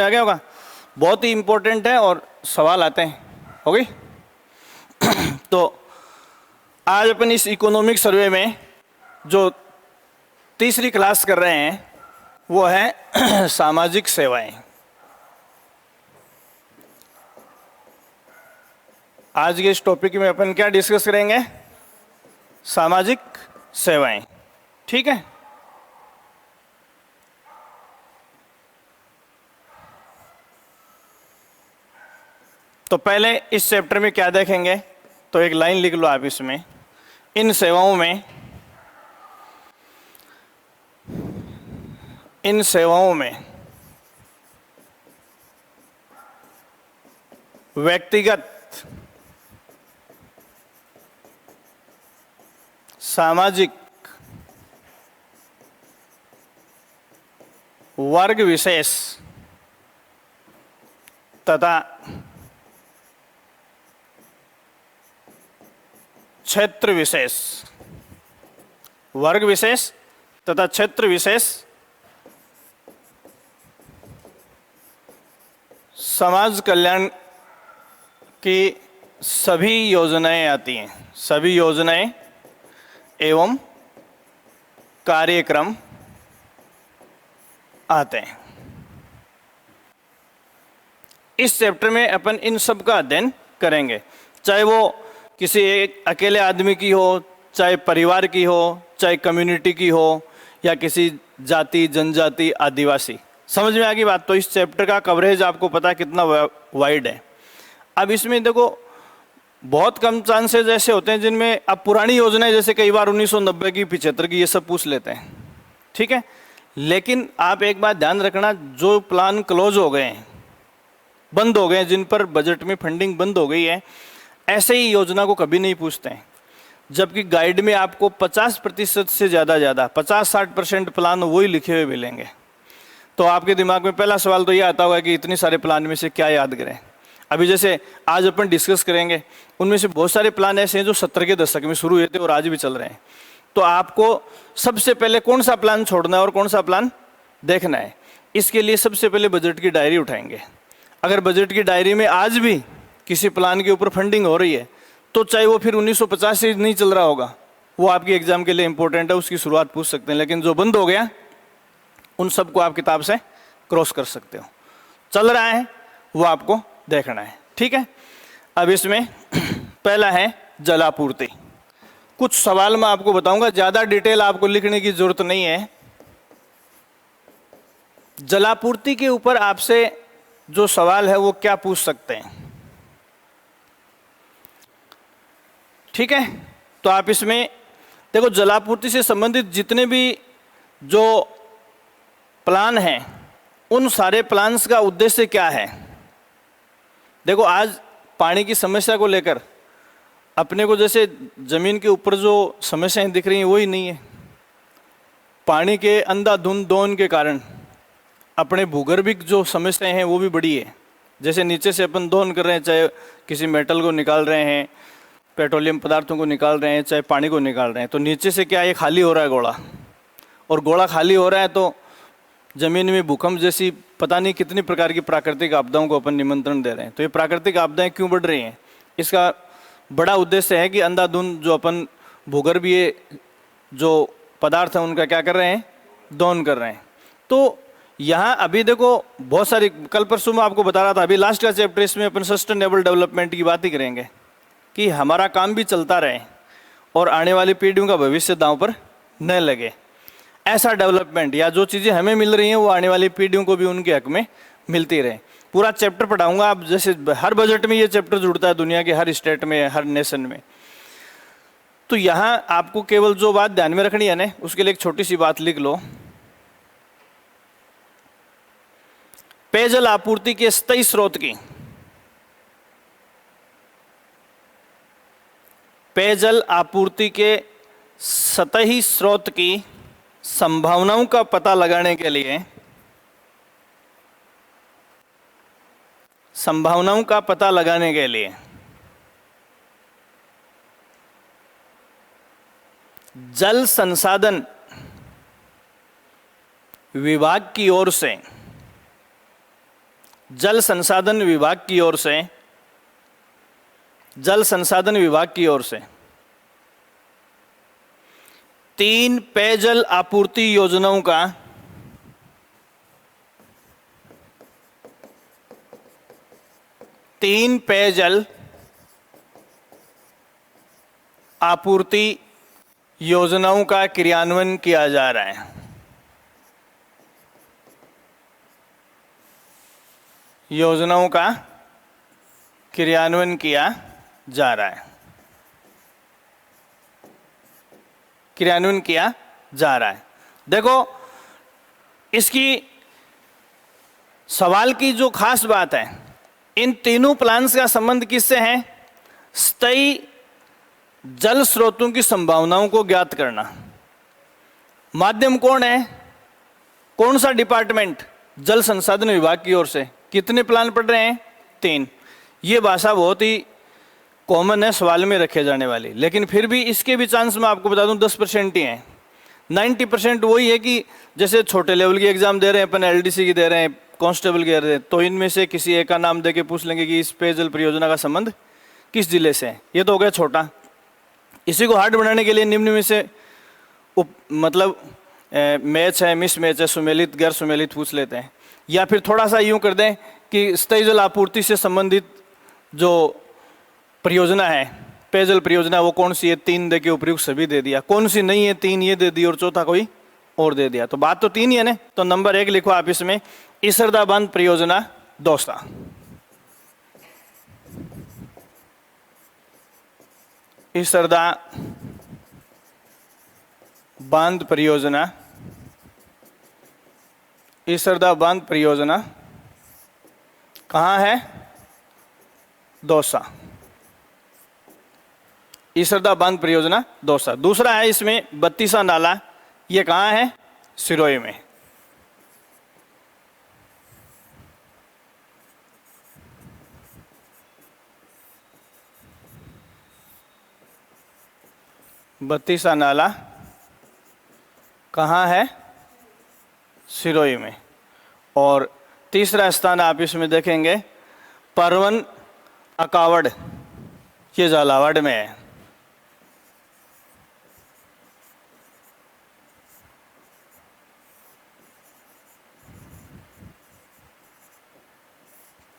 आ गया होगा। बहुत ही इंपॉर्टेंट है और सवाल आते हैं। हो गई। तो आज अपन इस इकोनॉमिक सर्वे में जो तीसरी क्लास कर रहे हैं वो है सामाजिक सेवाएं। आज के इस टॉपिक में अपन क्या डिस्कस करेंगे? सामाजिक सेवाएं। ठीक है। तो पहले इस चैप्टर में क्या देखेंगे, तो एक लाइन लिख लो आप इसमें। इन सेवाओं में व्यक्तिगत, सामाजिक, वर्ग विशेष तथा क्षेत्र विशेष, वर्ग विशेष तथा क्षेत्र विशेष समाज कल्याण की सभी योजनाएं आती हैं। सभी योजनाएं एवं कार्यक्रम आते हैं। इस चैप्टर में अपन इन सब का अध्ययन करेंगे, चाहे वो किसी एक अकेले आदमी की हो, चाहे परिवार की हो, चाहे कम्युनिटी की हो, या किसी जाति, जनजाति, आदिवासी। समझ में आ गई बात? तो इस चैप्टर का कवरेज आपको पता है कितना वाइड है। अब इसमें देखो बहुत कम चांसेस ऐसे होते हैं जिनमें अब पुरानी योजनाएं, जैसे कई बार 1990 की, 75 की, ये सब पूछ लेते हैं। ठीक है। लेकिन आप एक बात ध्यान रखना, जो प्लान क्लोज हो गए हैं, बंद हो गए हैं, जिन पर बजट में फंडिंग बंद हो गई है, ऐसे ही योजना को कभी नहीं पूछते हैं। जबकि गाइड में आपको 50% से ज़्यादा 50-60% प्लान वही लिखे हुए मिलेंगे। तो आपके दिमाग में पहला सवाल तो ये आता होगा कि इतने सारे प्लान में से क्या याद करें। अभी जैसे आज अपन डिस्कस करेंगे, उनमें से बहुत सारे प्लान ऐसे हैं जो 70 के दशक में शुरू हुए थे और आज भी चल रहे हैं। तो आपको सबसे पहले कौन सा प्लान छोड़ना है और कौन सा प्लान देखना है, इसके लिए सबसे पहले बजट की डायरी उठाएंगे। अगर बजट की डायरी में आज भी किसी प्लान के ऊपर फंडिंग हो रही है, तो चाहे वो फिर 1950 से नहीं चल रहा होगा, वो आपके एग्जाम के लिए इंपॉर्टेंट है, उसकी शुरुआत पूछ सकते हैं। लेकिन जो बंद हो गया उन सबको आप किताब से क्रॉस कर सकते हो। चल रहा है वो आपको देखना है। ठीक है। अब इसमें पहला है जलापूर्ति। कुछ सवाल मैं आपको बताऊंगा, ज्यादा डिटेल आपको लिखने की जरूरत नहीं है। जलापूर्ति के ऊपर आपसे जो सवाल है वो क्या पूछ सकते हैं। ठीक है। तो आप इसमें देखो, जलापूर्ति से संबंधित जितने भी जो प्लान हैं, उन सारे प्लान्स का उद्देश्य क्या है। देखो, आज पानी की समस्या को लेकर अपने को जैसे जमीन के ऊपर जो समस्याएं दिख रही हैं वही नहीं है। पानी के अंधाधुंध दोहन के कारण अपने भूगर्भिक जो समस्याएं हैं वो भी बड़ी है। जैसे नीचे से अपन दोहन कर रहे हैं, चाहे किसी मेटल को निकाल रहे हैं, पेट्रोलियम पदार्थों को निकाल रहे हैं, चाहे पानी को निकाल रहे हैं, तो नीचे से क्या ये खाली हो रहा है गोला, और गोला खाली हो रहा है तो जमीन में भूकंप जैसी पता नहीं कितनी प्रकार की प्राकृतिक आपदाओं को अपन निमंत्रण दे रहे हैं। तो ये प्राकृतिक आपदाएं क्यों बढ़ रही हैं, इसका बड़ा उद्देश्य है कि अंधाधुंध जो अपन भूगर्भीय जो पदार्थ हैं उनका क्या कर रहे हैं, दोहन कर रहे हैं। तो यहाँ अभी देखो बहुत सारी, कल परसों में आपको बता रहा था, अभी लास्ट का चैप्टर इसमें अपन सस्टेनेबल डेवलपमेंट की बात ही करेंगे कि हमारा काम भी चलता रहे और आने वाली पीढ़ियों का भविष्य दांव पर न लगे। ऐसा डेवलपमेंट, या जो चीज़ें हमें मिल रही हैं वो आने वाली पीढ़ियों को भी उनके हक में मिलती रहे। पूरा चैप्टर पढ़ाऊंगा। आप जैसे हर बजट में ये चैप्टर जुड़ता है, दुनिया के हर स्टेट में, हर नेशन में। तो यहाँ आपको केवल जो बात ध्यान में रखनी है ना, उसके लिए एक छोटी सी बात लिख लो। पेयजल आपूर्ति के स्थायी स्रोत की, पेयजल आपूर्ति के सतही स्रोत की संभावनाओं का पता लगाने के लिए, संभावनाओं का पता लगाने के लिए जल संसाधन विभाग की ओर से जल संसाधन विभाग की ओर से, जल संसाधन विभाग की ओर से 3 पेयजल आपूर्ति योजनाओं का तीन पेयजल आपूर्ति योजनाओं का क्रियान्वयन किया जा रहा है। योजनाओं का क्रियान्वयन किया जा रहा है, क्रियान्वयन किया जा रहा है। देखो, इसकी सवाल की जो खास बात है, इन तीनों प्लान्स का संबंध किससे है? स्थायी जल स्रोतों की संभावनाओं को ज्ञात करना। माध्यम कौन है? कौन सा डिपार्टमेंट? जल संसाधन विभाग की ओर से। कितने प्लान पढ़ रहे हैं? 3। ये भाषा बहुत ही कॉमन है सवाल में रखे जाने वाली, लेकिन फिर भी इसके भी चांस मैं आपको बता दूं 10% ही हैं। 90% वही है कि जैसे छोटे लेवल की एग्जाम दे रहे हैं अपन, एलडीसी की दे रहे हैं, कांस्टेबल की दे रहे हैं, तो इनमें से किसी एक का नाम दे के पूछ लेंगे कि इस पेयजल परियोजना का संबंध किस जिले से है। ये तो हो गया छोटा। इसी को हार्ड बनाने के लिए निम्न में से मैच है, मिस मैच है, सुमेलित गैर सुमेलित पूछ लेते हैं। या फिर थोड़ा सा यूं कर दें कि स्थायी जल आपूर्ति से संबंधित जो परियोजना है, पेयजल परियोजना, वो कौन सी है? 3 दे के उपयुक्त सभी दे दिया। कौन सी नहीं है? 3 ये दे दी और चौथा कोई और दे दिया। तो बात तो 3 ही है ना। तो नंबर 1 लिखो आप इसमें, ईसरदा बांध परियोजना दौसा। ईसरदा बांध परियोजना, ईसरदा बांध परियोजना कहाँ है? दौसा। ईसरदा बांध परियोजना दौसा। दूसरा है इसमें बत्तीसा नाला, ये कहाँ है? सिरोही में। बत्तीसा नाला कहाँ है? सिरोही में। और तीसरा स्थान आप इसमें देखेंगे परवन अकावड़, ये झालावाड़ में है।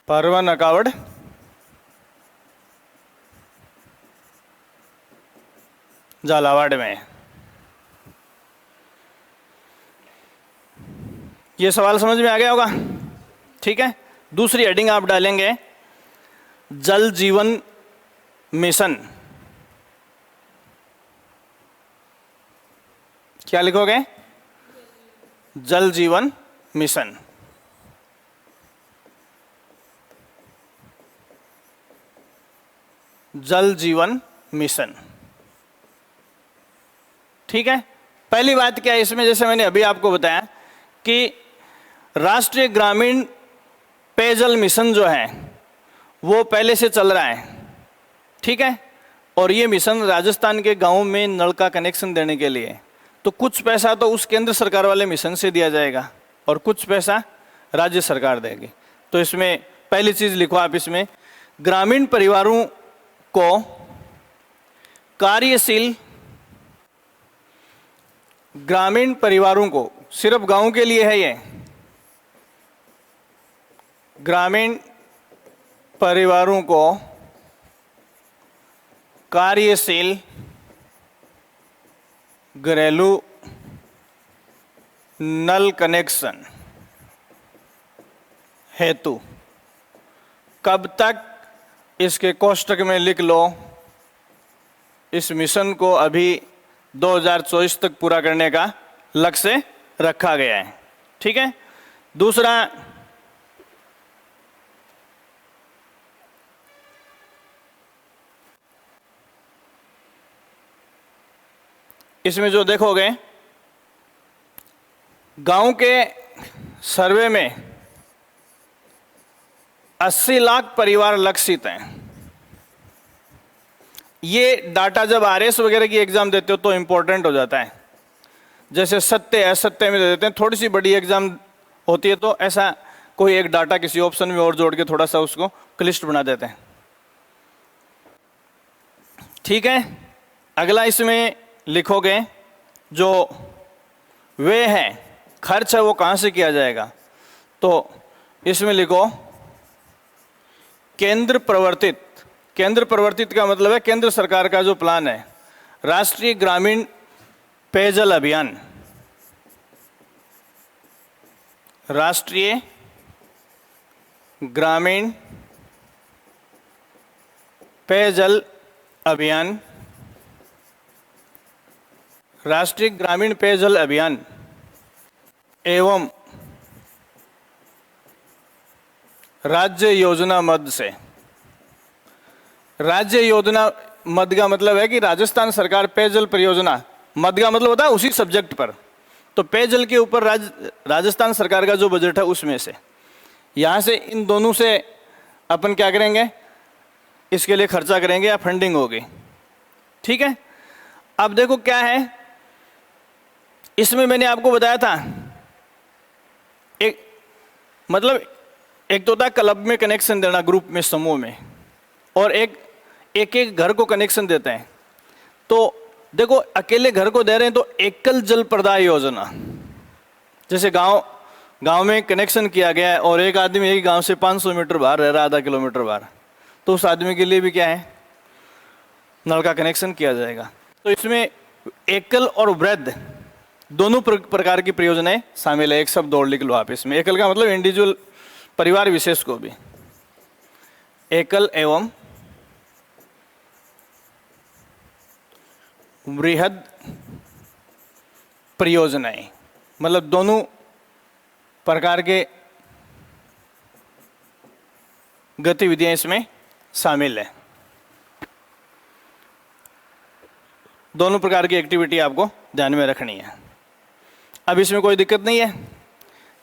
परवन अकावड़ झालावाड़ में है। ये सवाल समझ में आ गया होगा? ठीक है। दूसरी हेडिंग आप डालेंगे जल जीवन मिशन। क्या लिखोगे? जल जीवन मिशन। जल जीवन मिशन। ठीक है। पहली बात क्या है इसमें, जैसे मैंने अभी आपको बताया कि राष्ट्रीय ग्रामीण पेयजल मिशन जो है वो पहले से चल रहा है। ठीक है। और ये मिशन राजस्थान के गांवों में नल का कनेक्शन देने के लिए, तो कुछ पैसा तो उस केंद्र सरकार वाले मिशन से दिया जाएगा और कुछ पैसा राज्य सरकार देगी। तो इसमें पहली चीज लिखो आप इसमें, ग्रामीण परिवारों को कार्यशील, ग्रामीण परिवारों को, सिर्फ गांव के लिए है ये, ग्रामीण परिवारों को कार्यशील घरेलू नल कनेक्शन हेतु, कब तक? इसके कोष्टक में लिख लो, इस मिशन को अभी 2024 तक पूरा करने का लक्ष्य रखा गया है। ठीक है। दूसरा, इसमें जो देखोगे गांव के सर्वे में 80 लाख परिवार लक्षित हैं। ये डाटा जब आरएस वगैरह की एग्जाम देते हो तो इंपॉर्टेंट हो जाता है। जैसे सत्य है, सत्य में दे देते हैं, थोड़ी सी बड़ी एग्जाम होती है तो ऐसा कोई एक डाटा किसी ऑप्शन में और जोड़ के थोड़ा सा उसको क्लिष्ट बना देते हैं। ठीक है, अगला इसमें लिखोगे जो वे है, खर्च है, वो कहाँ से किया जाएगा। तो इसमें लिखो केंद्र प्रवर्तित। केंद्र प्रवर्तित का मतलब है केंद्र सरकार का जो प्लान है, राष्ट्रीय ग्रामीण पेयजल अभियान, राष्ट्रीय ग्रामीण पेयजल अभियान, राष्ट्रीय ग्रामीण पेयजल अभियान एवं राज्य योजना मद से। राज्य योजना मद का मतलब है कि राजस्थान सरकार पेयजल परियोजना, मद का मतलब होता है उसी सब्जेक्ट पर, तो पेयजल के ऊपर राजस्थान सरकार का जो बजट है उसमें से, यहाँ से इन दोनों से अपन क्या करेंगे, इसके लिए खर्चा करेंगे या फंडिंग होगी। ठीक है, अब देखो क्या है इसमें, मैंने आपको बताया था एक मतलब एक तो होता क्लब में कनेक्शन देना, ग्रुप में, समूह में, और एक एक घर को कनेक्शन देते हैं। तो देखो अकेले घर को दे रहे हैं तो एकल जल प्रदाय योजना, जैसे गांव में कनेक्शन किया गया है और एक आदमी एक गांव से 500 मीटर बाहर रह रहा है, आधा किलोमीटर बाहर, तो उस आदमी के लिए भी क्या है, नल का कनेक्शन किया जाएगा। तो इसमें एकल और वृद्ध दोनों प्रकार की परियोजनाएं शामिल है। एक शब्द और लिख लो आप इसमें, एकल का मतलब इंडिविजुअल, परिवार विशेष को भी, एकल एवं वृहद परियोजनाएं, मतलब दोनों प्रकार के गतिविधियां इसमें शामिल है। दोनों प्रकार की एक्टिविटी आपको ध्यान में रखनी है। अब इसमें कोई दिक्कत नहीं है।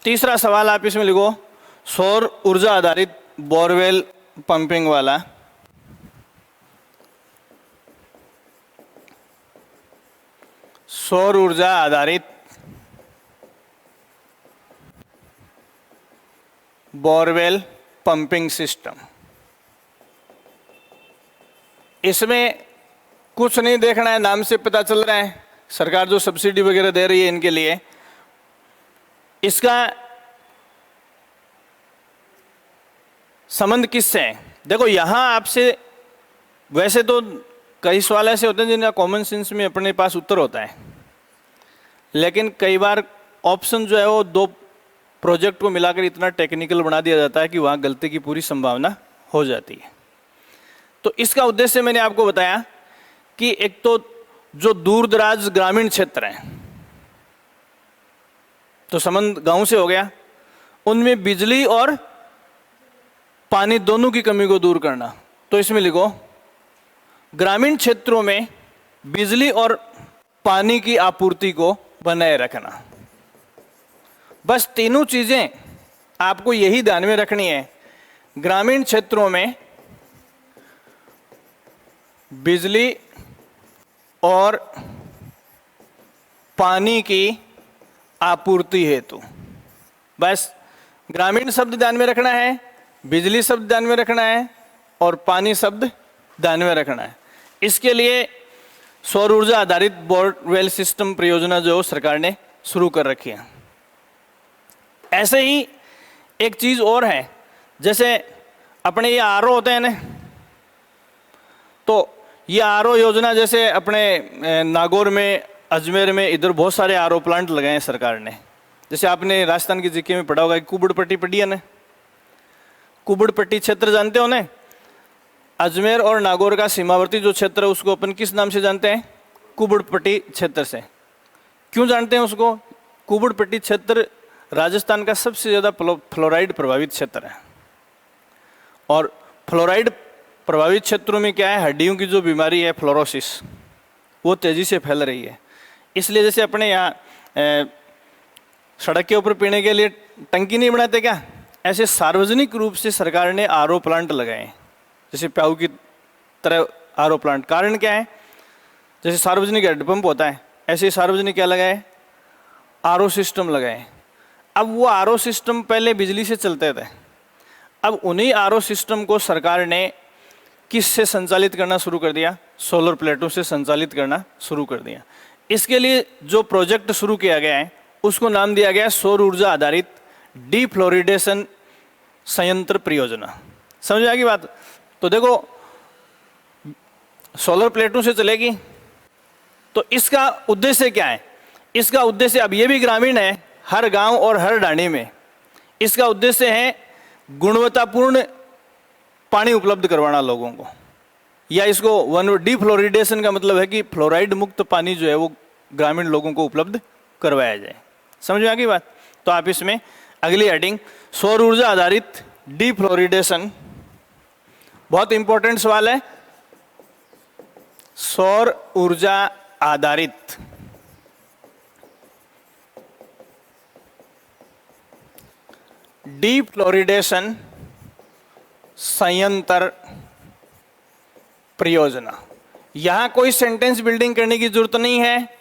तीसरा सवाल आप इसमें लिखो, सौर ऊर्जा आधारित बोरवेल पंपिंग वाला सौर ऊर्जा आधारित बोरवेल पंपिंग सिस्टम। इसमें कुछ नहीं देखना है, नाम से पता चल रहा है सरकार जो सब्सिडी वगैरह दे रही है इनके लिए। इसका संबंध किससे है? देखो यहां आपसे वैसे तो कई सवाल ऐसे होते हैं जिनका कॉमन सेंस में अपने पास उत्तर होता है, लेकिन कई बार ऑप्शन जो है वो दो प्रोजेक्ट को मिलाकर इतना टेक्निकल बना दिया जाता है कि वहाँ गलती की पूरी संभावना हो जाती है। तो इसका उद्देश्य मैंने आपको बताया कि एक तो जो दूर दराज ग्रामीण क्षेत्र हैं, तो संबंध गांव से हो गया, उनमें बिजली और पानी दोनों की कमी को दूर करना। तो इसमें लिखो ग्रामीण क्षेत्रों में बिजली और पानी की आपूर्ति को बनाए रखना। बस तीनों चीजें आपको यही ध्यान में रखनी है। ग्रामीण क्षेत्रों में बिजली और पानी की आपूर्ति हेतु, बस ग्रामीण शब्द ध्यान में रखना है, बिजली शब्द ध्यान में रखना है और पानी शब्द ध्यान में रखना है। इसके लिए सौर ऊर्जा आधारित बोरवेल सिस्टम परियोजना जो सरकार ने शुरू कर रखी है। ऐसे ही एक चीज और है, जैसे अपने ये आरओ होते हैं ना, तो ये आरओ योजना जैसे अपने नागौर में, अजमेर में, इधर बहुत सारे आरओ प्लांट लगाए हैं सरकार ने। जैसे आपने राजस्थान की जीके में पढ़ा होगा कि कुबड़पट्टी पड़ी है ना, कुबड़पट्टी क्षेत्र जानते हो ना, अजमेर और नागौर का सीमावर्ती जो क्षेत्र है उसको अपन किस नाम से जानते हैं? कुबड़पट्टी क्षेत्र से। क्यों जानते हैं उसको? कुबड़पट्टी क्षेत्र राजस्थान का सबसे ज़्यादा फ्लोराइड प्रभावित क्षेत्र है, और फ्लोराइड प्रभावित क्षेत्रों में क्या है, हड्डियों की जो बीमारी है फ्लोरोसिस, वो तेज़ी से फैल रही है। इसलिए जैसे अपने यहाँ सड़क के ऊपर पीने के लिए टंकी नहीं बनाते क्या, ऐसे सार्वजनिक रूप से सरकार ने आरओ प्लांट लगाए, जैसे प्याऊ की तरह आरओ प्लांट। कारण क्या है? जैसे सार्वजनिक हेडपंप होता है, ऐसे सार्वजनिक क्या लगाए? आरओ सिस्टम लगाए। अब वो आरओ सिस्टम पहले बिजली से चलते थे, अब उन्हीं आरओ सिस्टम को सरकार ने किस से संचालित करना शुरू कर दिया? सोलर प्लेटों से संचालित करना शुरू कर दिया। इसके लिए जो प्रोजेक्ट शुरू किया गया है उसको नाम दिया गया है सौर ऊर्जा आधारित डीफ्लोरिडेशन संयंत्र परियोजना। समझ आ गई बात? तो देखो, सोलर प्लेटों से चलेगी तो इसका उद्देश्य क्या है? इसका उद्देश्य, अब ये भी ग्रामीण है, हर गांव और हर ढाणी में, इसका उद्देश्य है गुणवत्तापूर्ण पानी उपलब्ध करवाना लोगों को, या इसको वन डीफ्लोरिडेशन का मतलब है कि फ्लोराइड मुक्त पानी जो है वो ग्रामीण लोगों को उपलब्ध करवाया जाए। समझ में आ गई बात? तो आप इसमें अगली हेडिंग सौर ऊर्जा आधारित डीफ्लोरिडेशन, बहुत इंपॉर्टेंट सवाल है, सौर ऊर्जा आधारित डीफ्लोरिडेशन संयंत्र परियोजना। यहां कोई सेंटेंस बिल्डिंग करने की जरूरत नहीं है,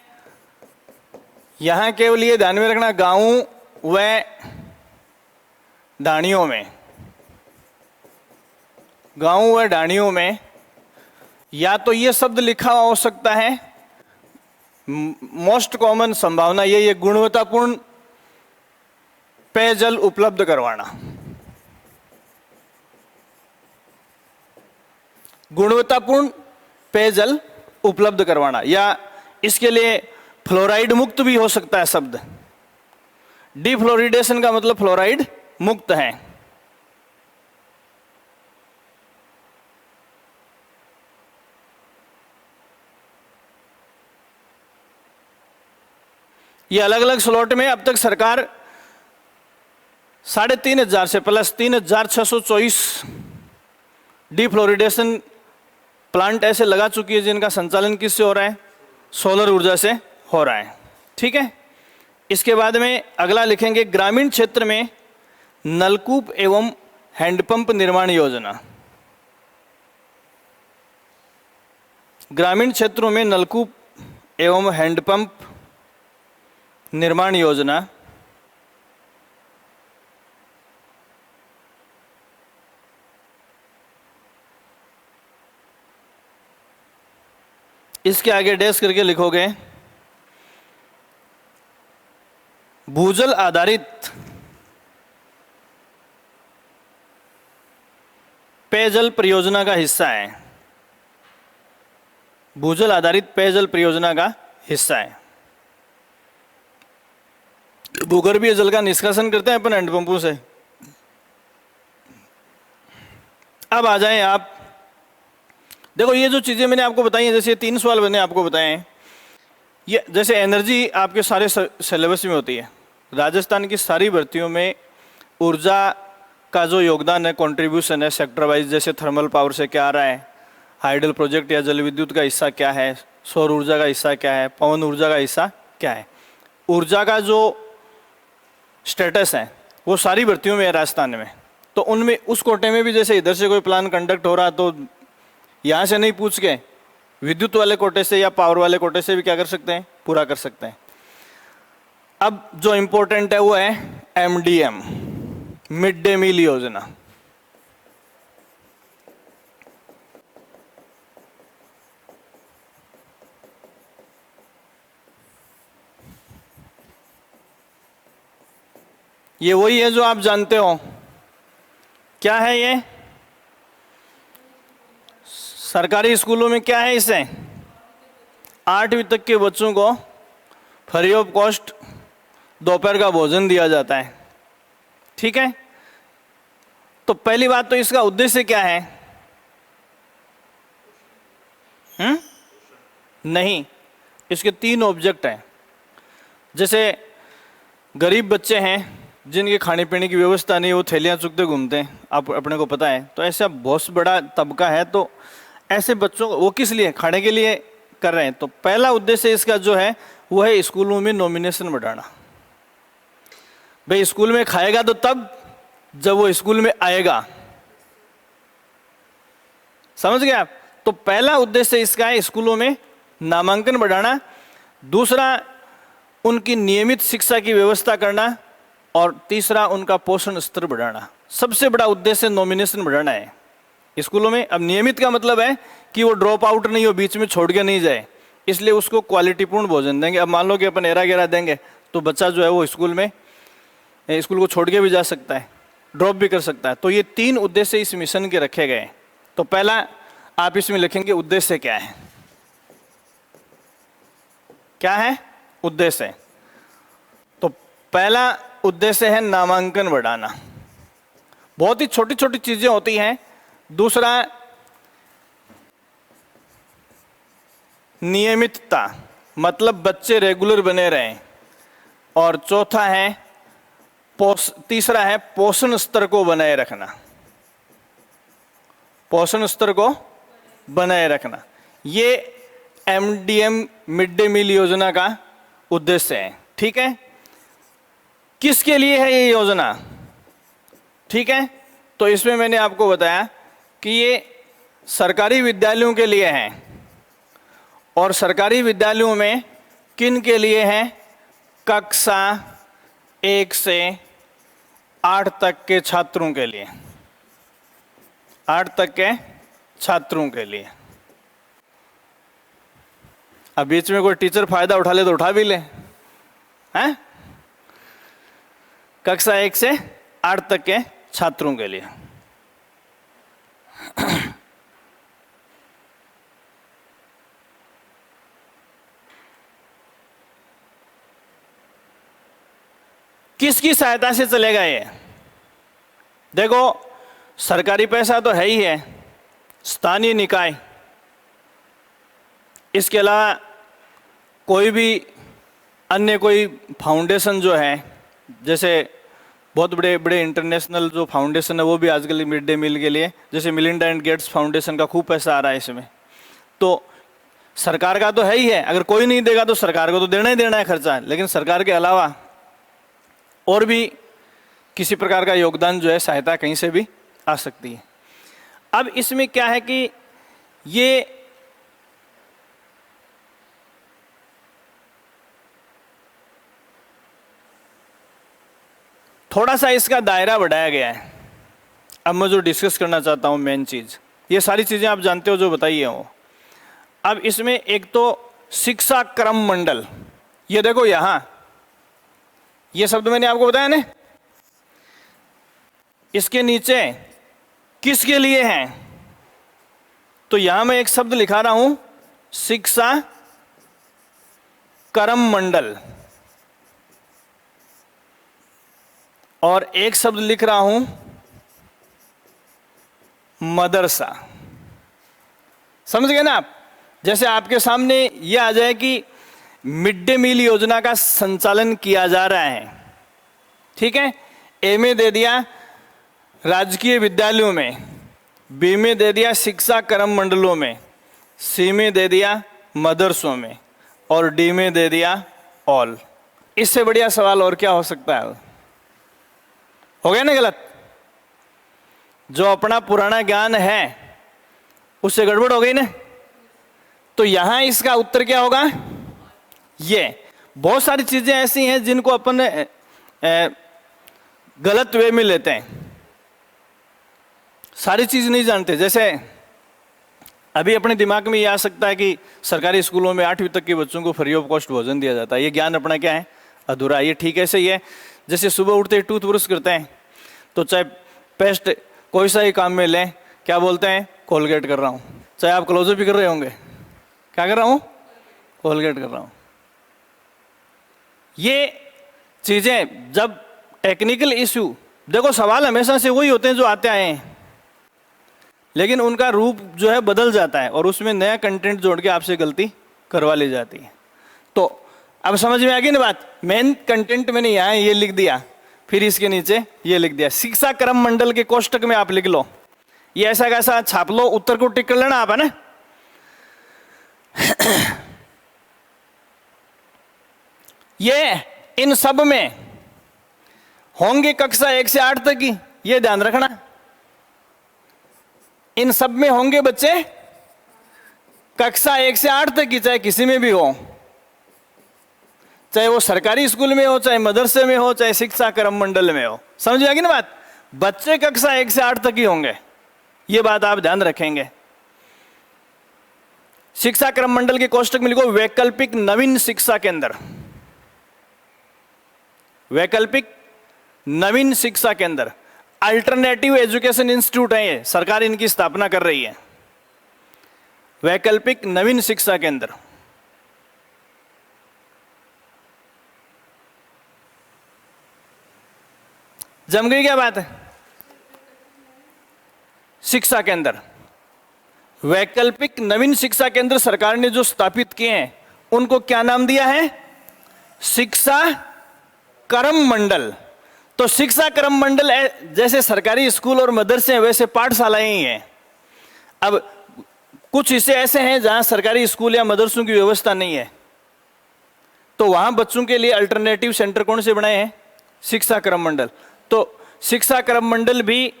यहां केवल ये ध्यान में रखना, गांव व ढाणियों में, गांव व ढाणियों में या तो ये शब्द लिखा हो सकता है, मोस्ट कॉमन संभावना ये गुणवत्तापूर्ण पेयजल उपलब्ध करवाना, गुणवत्तापूर्ण पेयजल उपलब्ध करवाना, या इसके लिए फ्लोराइड मुक्त भी हो सकता है शब्द। डीफ्लोरिडेशन का मतलब फ्लोराइड मुक्त है। ये अलग अलग स्लॉट में अब तक सरकार 3,500 से प्लस 3,624 डीफ्लोरिडेशन प्लांट ऐसे लगा चुकी है जिनका संचालन किससे हो रहा है? सोलर ऊर्जा से हो रहा है। ठीक है, इसके बाद में अगला लिखेंगे ग्रामीण क्षेत्र में नलकूप एवं हैंडपंप निर्माण योजना। ग्रामीण क्षेत्रों में नलकूप एवं हैंडपंप निर्माण योजना इसके आगे डैश करके लिखोगे भूजल आधारित पेयजल परियोजना का हिस्सा है। भूजल आधारित पेयजल परियोजना का हिस्सा है। भूगर्भीय जल का निष्कासन करते हैं अपन हैंडपंपों से। अब आ जाएं आप, देखो ये जो चीजें मैंने आपको बताई हैं, जैसे 3 सवाल मैंने आपको बताए हैं, ये जैसे एनर्जी आपके सारे सिलेबस में होती है। राजस्थान की सारी भर्तियों में ऊर्जा का जो योगदान है, कंट्रीब्यूशन है सेक्टर वाइज, जैसे थर्मल पावर से क्या आ रहा है, हाइडल प्रोजेक्ट या जल विद्युत का हिस्सा क्या है, सौर ऊर्जा का हिस्सा क्या है, पवन ऊर्जा का हिस्सा क्या है, ऊर्जा का जो स्टेटस है वो सारी भर्तियों में है राजस्थान में। तो उनमें उस कोटे में भी जैसे इधर से कोई प्लान कंडक्ट हो रहा तो यहाँ से नहीं पूछ के विद्युत वाले कोटे से या पावर वाले कोटे से भी क्या कर सकते हैं, पूरा कर सकते हैं। अब जो इम्पोर्टेंट है वो है MDM, मिड डे मील योजना। ये वही है जो आप जानते हो। क्या है ये? सरकारी स्कूलों में क्या है, इसे 8वीं तक के बच्चों को फ्री ऑफ कॉस्ट दोपहर का भोजन दिया जाता है। ठीक है, तो पहली बात तो इसका उद्देश्य क्या है? नहीं, इसके 3 ऑब्जेक्ट हैं। जैसे गरीब बच्चे हैं जिनके खाने पीने की व्यवस्था नहीं, वो थैलियाँ चुगते घूमते हैं, आप अपने को पता है, तो ऐसा बहुत बड़ा तबका है। तो ऐसे बच्चों को वो किस लिए, खाने के लिए कर रहे हैं। तो पहला उद्देश्य इसका जो है वो है स्कूलों में नॉमिनेशन बढ़ाना। भाई स्कूल में खाएगा तो तब जब वो स्कूल में आएगा, समझ गए आप? तो पहला उद्देश्य इसका है स्कूलों में नामांकन बढ़ाना। दूसरा, उनकी नियमित शिक्षा की व्यवस्था करना। और तीसरा उनका पोषण स्तर बढ़ाना। सबसे बड़ा उद्देश्य नॉमिनेशन बढ़ाना है स्कूलों में। अब नियमित का मतलब है कि वो ड्रॉप आउट नहीं हो, बीच में छोड़ के नहीं जाए, इसलिए उसको क्वालिटीपूर्ण भोजन देंगे। अब मान लो कि अपन एरा गेरा देंगे तो बच्चा जो है वो स्कूल को छोड़ के भी जा सकता है, ड्रॉप भी कर सकता है। तो ये 3 उद्देश्य इस मिशन के रखे गए। तो पहला आप इसमें लिखेंगे उद्देश्य क्या है। क्या है उद्देश्य? तो पहला उद्देश्य है नामांकन बढ़ाना। बहुत ही छोटी छोटी चीजें होती हैं। दूसरा नियमितता, मतलब बच्चे रेगुलर बने रहें। और चौथा है तीसरा है पोषण स्तर को बनाए रखना। पोषण स्तर को बनाए रखना, ये एमडीएम मिड डे मील योजना का उद्देश्य है। ठीक है, किसके लिए है ये योजना? ठीक है, तो इसमें मैंने आपको बताया कि ये सरकारी विद्यालयों के लिए है। और सरकारी विद्यालयों में किन के लिए है? कक्षा 1 से 8 तक के छात्रों के लिए। 8 तक के छात्रों के लिए। अब बीच में कोई टीचर फायदा उठा ले तो उठा भी ले, हैं? कक्षा 1 से 8 तक के छात्रों के लिए। किसकी सहायता से चलेगा ये? देखो, सरकारी पैसा तो है ही है, स्थानीय निकाय, इसके अलावा कोई भी अन्य कोई फाउंडेशन जो है, जैसे बहुत बड़े बड़े इंटरनेशनल जो फाउंडेशन है वो भी आजकल मिड डे मील के लिए, जैसे मिलिंडा एंड गेट्स फाउंडेशन का खूब पैसा आ रहा है इसमें। तो सरकार का तो है ही है, अगर कोई नहीं देगा तो सरकार को तो देना ही देना है खर्चा। लेकिन सरकार के अलावा और भी किसी प्रकार का योगदान जो है, सहायता कहीं से भी आ सकती है। अब इसमें क्या है कि ये थोड़ा सा इसका दायरा बढ़ाया गया है। अब मैं जो डिस्कस करना चाहता हूं मेन चीज, ये सारी चीजें आप जानते हो जो बताइए हो। अब इसमें एक तो शिक्षा क्रम मंडल, ये देखो यहां ये शब्द मैंने आपको बताया ना, इसके नीचे किसके लिए है? तो यहां मैं एक शब्द लिखा रहा हूं, शिक्षा क्रम मंडल, और एक शब्द लिख रहा हूं मदरसा। समझ गए ना आप? जैसे आपके सामने यह आ जाए कि मिड डे मील योजना का संचालन किया जा रहा है। ठीक है, ए में दे दिया राजकीय विद्यालयों में, बी में दे दिया शिक्षा क्रम मंडलों में, सी में दे दिया मदरसों में, और डी में दे दिया ऑल। इससे बढ़िया सवाल और क्या हो सकता है? हो गया ना गलत? जो अपना पुराना ज्ञान है उससे गड़बड़ हो गई ना। तो यहां इसका उत्तर क्या होगा? ये बहुत सारी चीजें ऐसी हैं जिनको अपन गलत वे में लेते हैं, सारी चीज नहीं जानते। जैसे अभी अपने दिमाग में ये आ सकता है कि सरकारी स्कूलों में 8वीं तक के बच्चों को फ्री ऑफ कॉस्ट भोजन दिया जाता है। ये ज्ञान अपना क्या है? अधूरा। ये ठीक ऐसे ही है जैसे सुबह उठते ही टूथ ब्रश करते हैं तो चाहे पेस्ट कोई सा ही काम में लें, क्या बोलते हैं? कोलगेट कर रहा हूं। चाहे आप क्लोजअप भी कर रहे होंगे, क्या कर रहा हूं? कोलगेट कर रहा हूं। ये चीजें जब टेक्निकल इश्यू, देखो सवाल हमेशा से वही होते हैं जो आते आए हैं, लेकिन उनका रूप जो है बदल जाता है और उसमें नया कंटेंट जोड़ के आपसे गलती करवा ली जाती है। तो अब समझ में आ गई ना बात? मेन कंटेंट मैंने यहाँ ये लिख दिया, फिर इसके नीचे ये लिख दिया। शिक्षा क्रम मंडल के कोष्टक में आप लिख लो, ये ऐसा कैसा छाप लो, उत्तर को टिक कर लेना आप, है ना? ये इन सब में होंगे कक्षा 1 से 8 तक की, ये ध्यान रखना। इन सब में होंगे बच्चे कक्षा 1 से 8 तक की, चाहे किसी में भी हो। चाहे वो सरकारी स्कूल में हो, चाहे मदरसे में हो, चाहे शिक्षा क्रम मंडल में हो। समझ में आ गई ना बात? बच्चे कक्षा 1 से 8 तक ही होंगे, ये बात आप ध्यान रखेंगे। शिक्षा क्रम मंडल के कोष्टक में लिखो वैकल्पिक नवीन शिक्षा केंद्र। वैकल्पिक नवीन शिक्षा केंद्र, अल्टरनेटिव एजुकेशन इंस्टीट्यूट है ये, सरकार इनकी स्थापना कर रही है। वैकल्पिक नवीन शिक्षा केंद्र। जम गई क्या बात है? शिक्षा केंद्र, वैकल्पिक नवीन शिक्षा केंद्र सरकार ने जो स्थापित किए हैं उनको क्या नाम दिया है? शिक्षा क्रम मंडल। तो शिक्षा क्रम मंडल जैसे सरकारी स्कूल और मदरसे हैं वैसे पाठशालाएं ही हैं। अब कुछ हिस्से ऐसे हैं जहां सरकारी स्कूल या मदरसों की व्यवस्था नहीं है, तो वहां बच्चों के लिए अल्टरनेटिव सेंटर कौन से बनाए हैं? शिक्षा क्रम मंडल। तो शिक्षा क्रम मंडल भी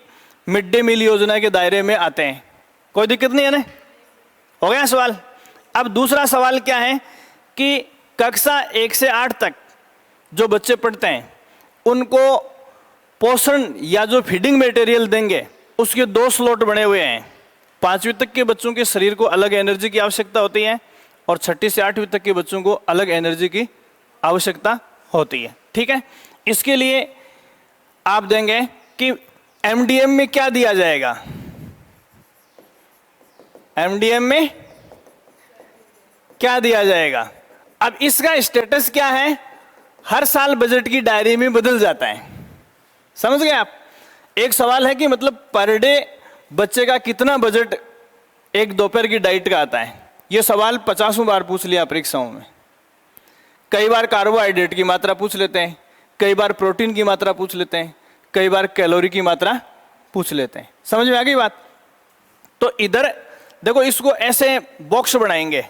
मिड डे मील योजना के दायरे में आते हैं, कोई दिक्कत नहीं है ना? हो गया सवाल। अब दूसरा सवाल क्या है कि कक्षा 1 से 8 तक जो बच्चे पढ़ते हैं उनको पोषण या जो फीडिंग मटेरियल देंगे उसके 2 स्लॉट बने हुए हैं। 5वीं तक के बच्चों के शरीर को अलग एनर्जी की आवश्यकता होती है और 6ठी से 8वीं तक के बच्चों को अलग एनर्जी की आवश्यकता होती है। ठीक है, इसके लिए आप देंगे कि एमडीएम में क्या दिया जाएगा? एमडीएम में क्या दिया जाएगा? अब इसका स्टेटस क्या है? हर साल बजट की डायरी में बदल जाता है। समझ गए आप? एक सवाल है कि मतलब पर डे बच्चे का कितना बजट एक दोपहर की डाइट का आता है। यह सवाल 50 बार पूछ लिया परीक्षाओं में। कई बार कार्बोहाइड्रेट की मात्रा पूछ लेते हैं, कई बार प्रोटीन की मात्रा पूछ लेते हैं, कई बार कैलोरी की मात्रा पूछ लेते हैं। समझ में आ गई बात? तो इधर देखो, इसको ऐसे बॉक्स बनाएंगे।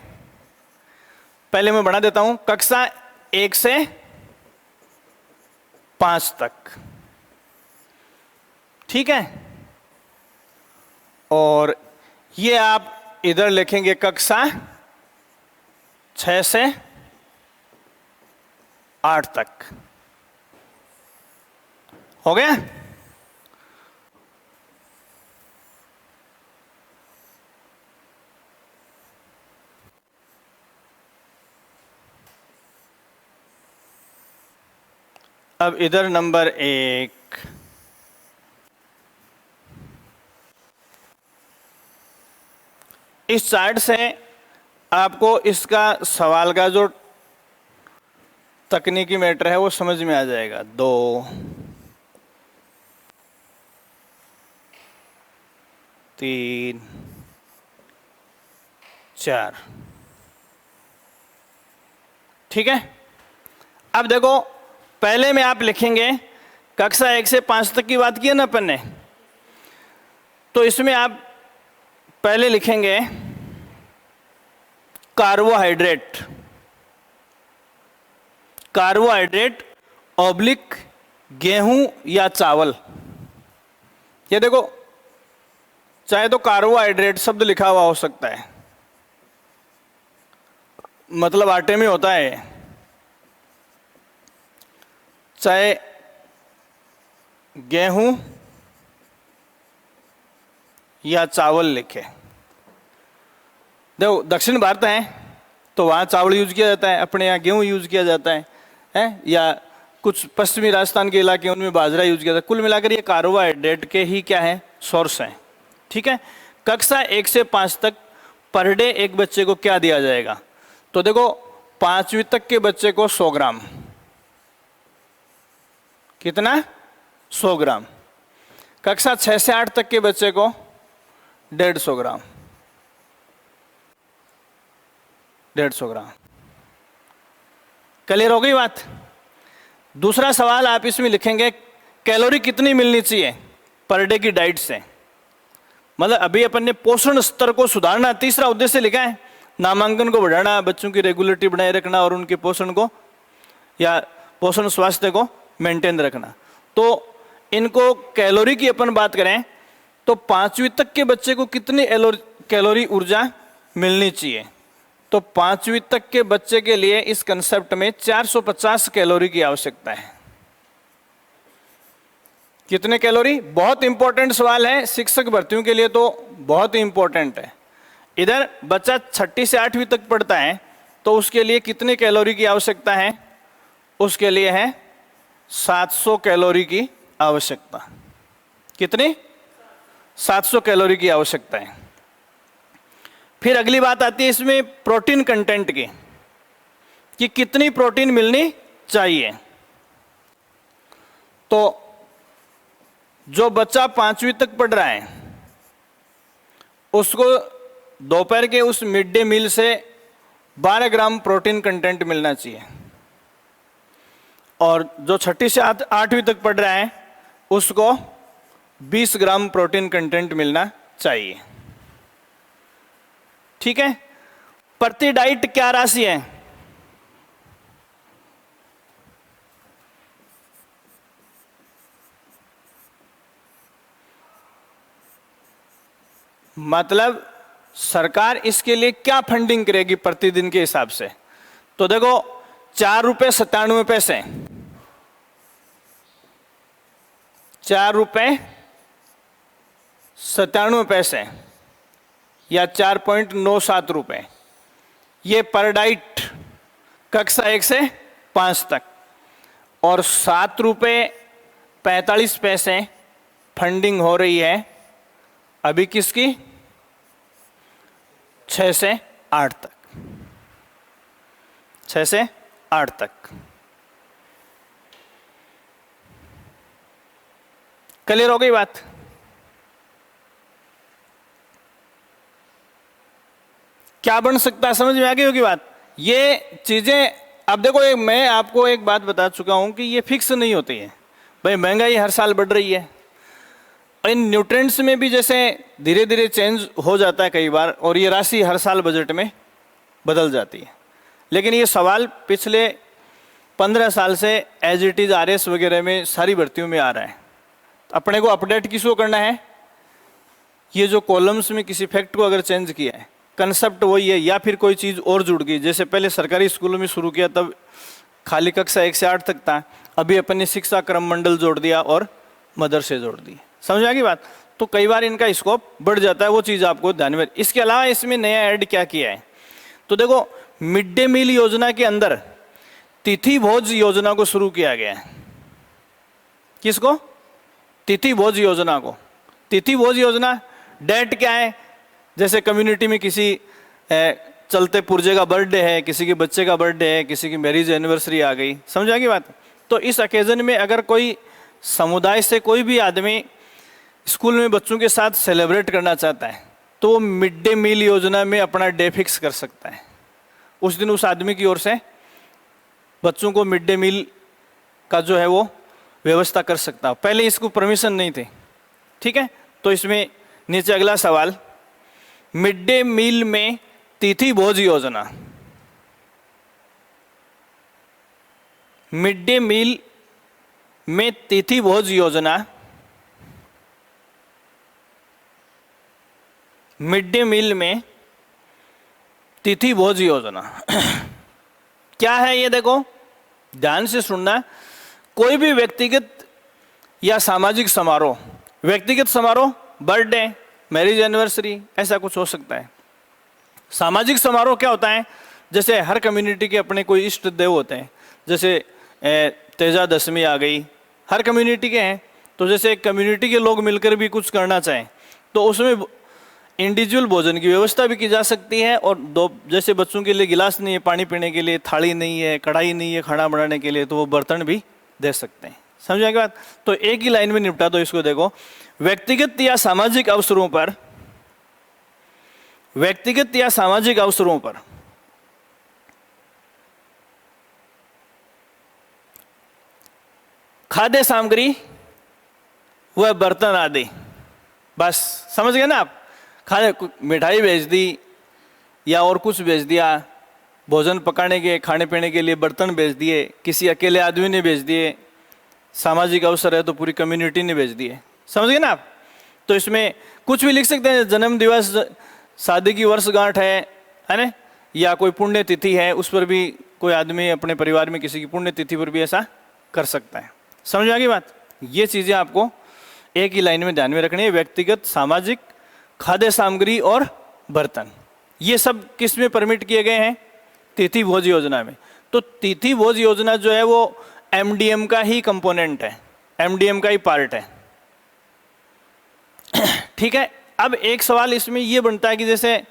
पहले मैं बना देता हूं, कक्षा 1 से 5 तक, ठीक है। और ये आप इधर लिखेंगे कक्षा 6 से 8 तक। हो गया? अब इधर नंबर 1, इस चार्ट से आपको इसका सवाल का जो तकनीकी मैटर है वो समझ में आ जाएगा। 2, 3, 4, ठीक है। अब देखो, पहले में आप लिखेंगे कक्षा 1 से 5 तक की बात की है ना अपन ने, तो इसमें आप पहले लिखेंगे कार्बोहाइड्रेट, कार्बोहाइड्रेट ऑब्लिक गेहूं या चावल। ये देखो, चाहे तो कार्बोहाइड्रेट शब्द लिखा हुआ हो सकता है, मतलब आटे में होता है, चाहे गेहूं या चावल लिखे। देखो, दक्षिण भारत है तो वहाँ चावल यूज किया जाता है, अपने यहाँ गेहूं यूज किया जाता है, या कुछ पश्चिमी राजस्थान के इलाके उनमें बाजरा यूज किया जाता है। कुल मिलाकर ये कार्बोहाइड्रेट के ही क्या है? सोर्स हैं, ठीक है। कक्षा 1 से 5 तक पर डे एक बच्चे को क्या दिया जाएगा? तो देखो, 5वीं तक के बच्चे को 100 ग्राम। कितना? 100 ग्राम। कक्षा 6 से 8 तक के बच्चे को 150 ग्राम, 150 ग्राम। क्लियर हो गई बात? दूसरा सवाल आप इसमें लिखेंगे कैलोरी कितनी मिलनी चाहिए पर डे की डाइट से। मतलब अभी अपन ने पोषण स्तर को सुधारना, तीसरा उद्देश्य लिखा है, नामांकन को बढ़ाना, बच्चों की रेगुलरिटी बनाए रखना और उनके पोषण को या पोषण स्वास्थ्य को मेंटेन रखना। तो इनको कैलोरी की अपन बात करें तो 5वीं तक के बच्चे को कितनी कैलोरी ऊर्जा मिलनी चाहिए? तो 5वीं तक के बच्चे के लिए इस कंसेप्ट में 450 कैलोरी की आवश्यकता है। कितने कैलोरी? बहुत इंपॉर्टेंट सवाल है, शिक्षक भर्तियों के लिए तो बहुत ही इंपॉर्टेंट है। इधर बच्चा 6ठी से 8वीं तक पढ़ता है तो उसके लिए कितने कैलोरी की आवश्यकता है? उसके लिए है 700 कैलोरी की आवश्यकता। कितनी? 700 कैलोरी की आवश्यकता है। फिर अगली बात आती है इसमें प्रोटीन कंटेंट की, कि कितनी प्रोटीन मिलनी चाहिए। तो जो बच्चा 5वीं तक पढ़ रहा है उसको दोपहर के उस मिड डे मील से 12 ग्राम प्रोटीन कंटेंट मिलना चाहिए, और जो 6ठी से 8वीं तक पढ़ रहा है उसको 20 ग्राम प्रोटीन कंटेंट मिलना चाहिए। ठीक है। प्रति डाइट क्या राशि है? मतलब सरकार इसके लिए क्या फंडिंग करेगी प्रतिदिन के हिसाब से? तो देखो 4.97 रुपए, 4.97 या 4.97 रुपए, ये पर डाइट कक्षा 1 से 5 तक, और 7.45 रुपए फंडिंग हो रही है अभी किसकी? 6 से 8 तक, 6 से 8 तक। क्लियर हो गई बात? क्या बन सकता है? समझ में आ गई होगी बात? ये चीजें अब देखो, मैं आपको एक बात बता चुका हूं कि ये फिक्स नहीं होती है भाई। महंगाई हर साल बढ़ रही है, इन न्यूट्रिएंट्स में भी जैसे धीरे धीरे चेंज हो जाता है कई बार, और ये राशि हर साल बजट में बदल जाती है। लेकिन ये सवाल पिछले 15 साल से एज इट इज आरएस वगैरह में सारी भर्तियों में आ रहा है। अपने को अपडेट किसको करना है? ये जो कॉलम्स में किसी फैक्ट को अगर चेंज किया है, कंसेप्ट वही है या फिर कोई चीज़ और जुड़ गई। जैसे पहले सरकारी स्कूलों में शुरू किया तब खाली कक्षा 1 से 8 तक था, अभी अपन ने शिक्षा क्रम मंडल जोड़ दिया और मदरसे जोड़ दिए। समझ आ गई बात? तो कई बार इनका स्कोप बढ़ जाता है, वो चीज़ आपको ध्यान में। इसके अलावा इसमें नया ऐड क्या किया है? तो देखो, मिड डे मील योजना के अंदर तिथि भोज योजना को शुरू किया गया है। किसको? तिथि भोज योजना को। तिथि भोज योजना डेट क्या है? जैसे कम्युनिटी में किसी चलते पुर्जे का बर्थडे है, किसी के बच्चे का बर्थडे है, किसी की मैरिज एनिवर्सरी आ गई। समझ आ गई बात? तो इस ओकेजन में अगर कोई समुदाय से कोई भी आदमी स्कूल में बच्चों के साथ सेलिब्रेट करना चाहता है तो वो मिड डे मील योजना में अपना डे फिक्स कर सकता है। उस दिन उस आदमी की ओर से बच्चों को मिड डे मील का जो है वो व्यवस्था कर सकता है। पहले इसको परमिशन नहीं थी। ठीक है। तो इसमें नीचे अगला सवाल, मिड डे मील में तिथि भोज योजना, मिड डे मील में तिथि भोज योजना, मिड डे मील में तिथि भोज योजना क्या है? ये देखो, ध्यान से सुनना। कोई भी व्यक्तिगत या सामाजिक समारोह, व्यक्तिगत समारोह बर्थडे, मैरिज एनिवर्सरी, ऐसा कुछ हो सकता है। सामाजिक समारोह क्या होता है? जैसे हर कम्युनिटी के अपने कोई इष्ट देव होते हैं, जैसे तेजा दशमी आ गई, हर कम्युनिटी के हैं। तो जैसे एक कम्युनिटी के लोग मिलकर भी कुछ करना चाहें तो उसमें इंडिविजुअल भोजन की व्यवस्था भी की जा सकती है। और दो, जैसे बच्चों के लिए गिलास नहीं है पानी पीने के लिए, थाली नहीं है, कढ़ाई नहीं है खाना बनाने के लिए, तो वो बर्तन भी दे सकते हैं। समझ आएगी बात? तो एक ही लाइन में निपटा दो इसको। देखो, व्यक्तिगत या सामाजिक अवसरों पर, व्यक्तिगत या सामाजिक अवसरों पर खाद्य सामग्री व बर्तन आदि, बस समझ गए ना आप? खाने मिठाई भेज दी या और कुछ भेज दिया, भोजन पकाने के खाने पीने के लिए बर्तन भेज दिए, किसी अकेले आदमी ने भेज दिए, सामाजिक अवसर है तो पूरी कम्युनिटी ने भेज दिए। समझ गए ना आप? तो इसमें कुछ भी लिख सकते हैं, जन्म दिवस, शादी की वर्षगांठ है ना, या कोई पुण्यतिथि है उस पर भी कोई आदमी अपने परिवार में किसी की पुण्यतिथि पर भी ऐसा कर सकता है। समझ में आ गई बात? ये चीज़ें आपको एक ही लाइन में ध्यान में रखनी है, व्यक्तिगत, सामाजिक, खाद्य सामग्री और बर्तन। ये सब किस में परमिट किए गए हैं? तिथि भोज योजना में। तो तिथि भोज योजना जो है वो एमडीएम का ही कंपोनेंट है, एमडीएम का ही पार्ट है। ठीक है। अब एक सवाल इसमें ये बनता है कि जैसे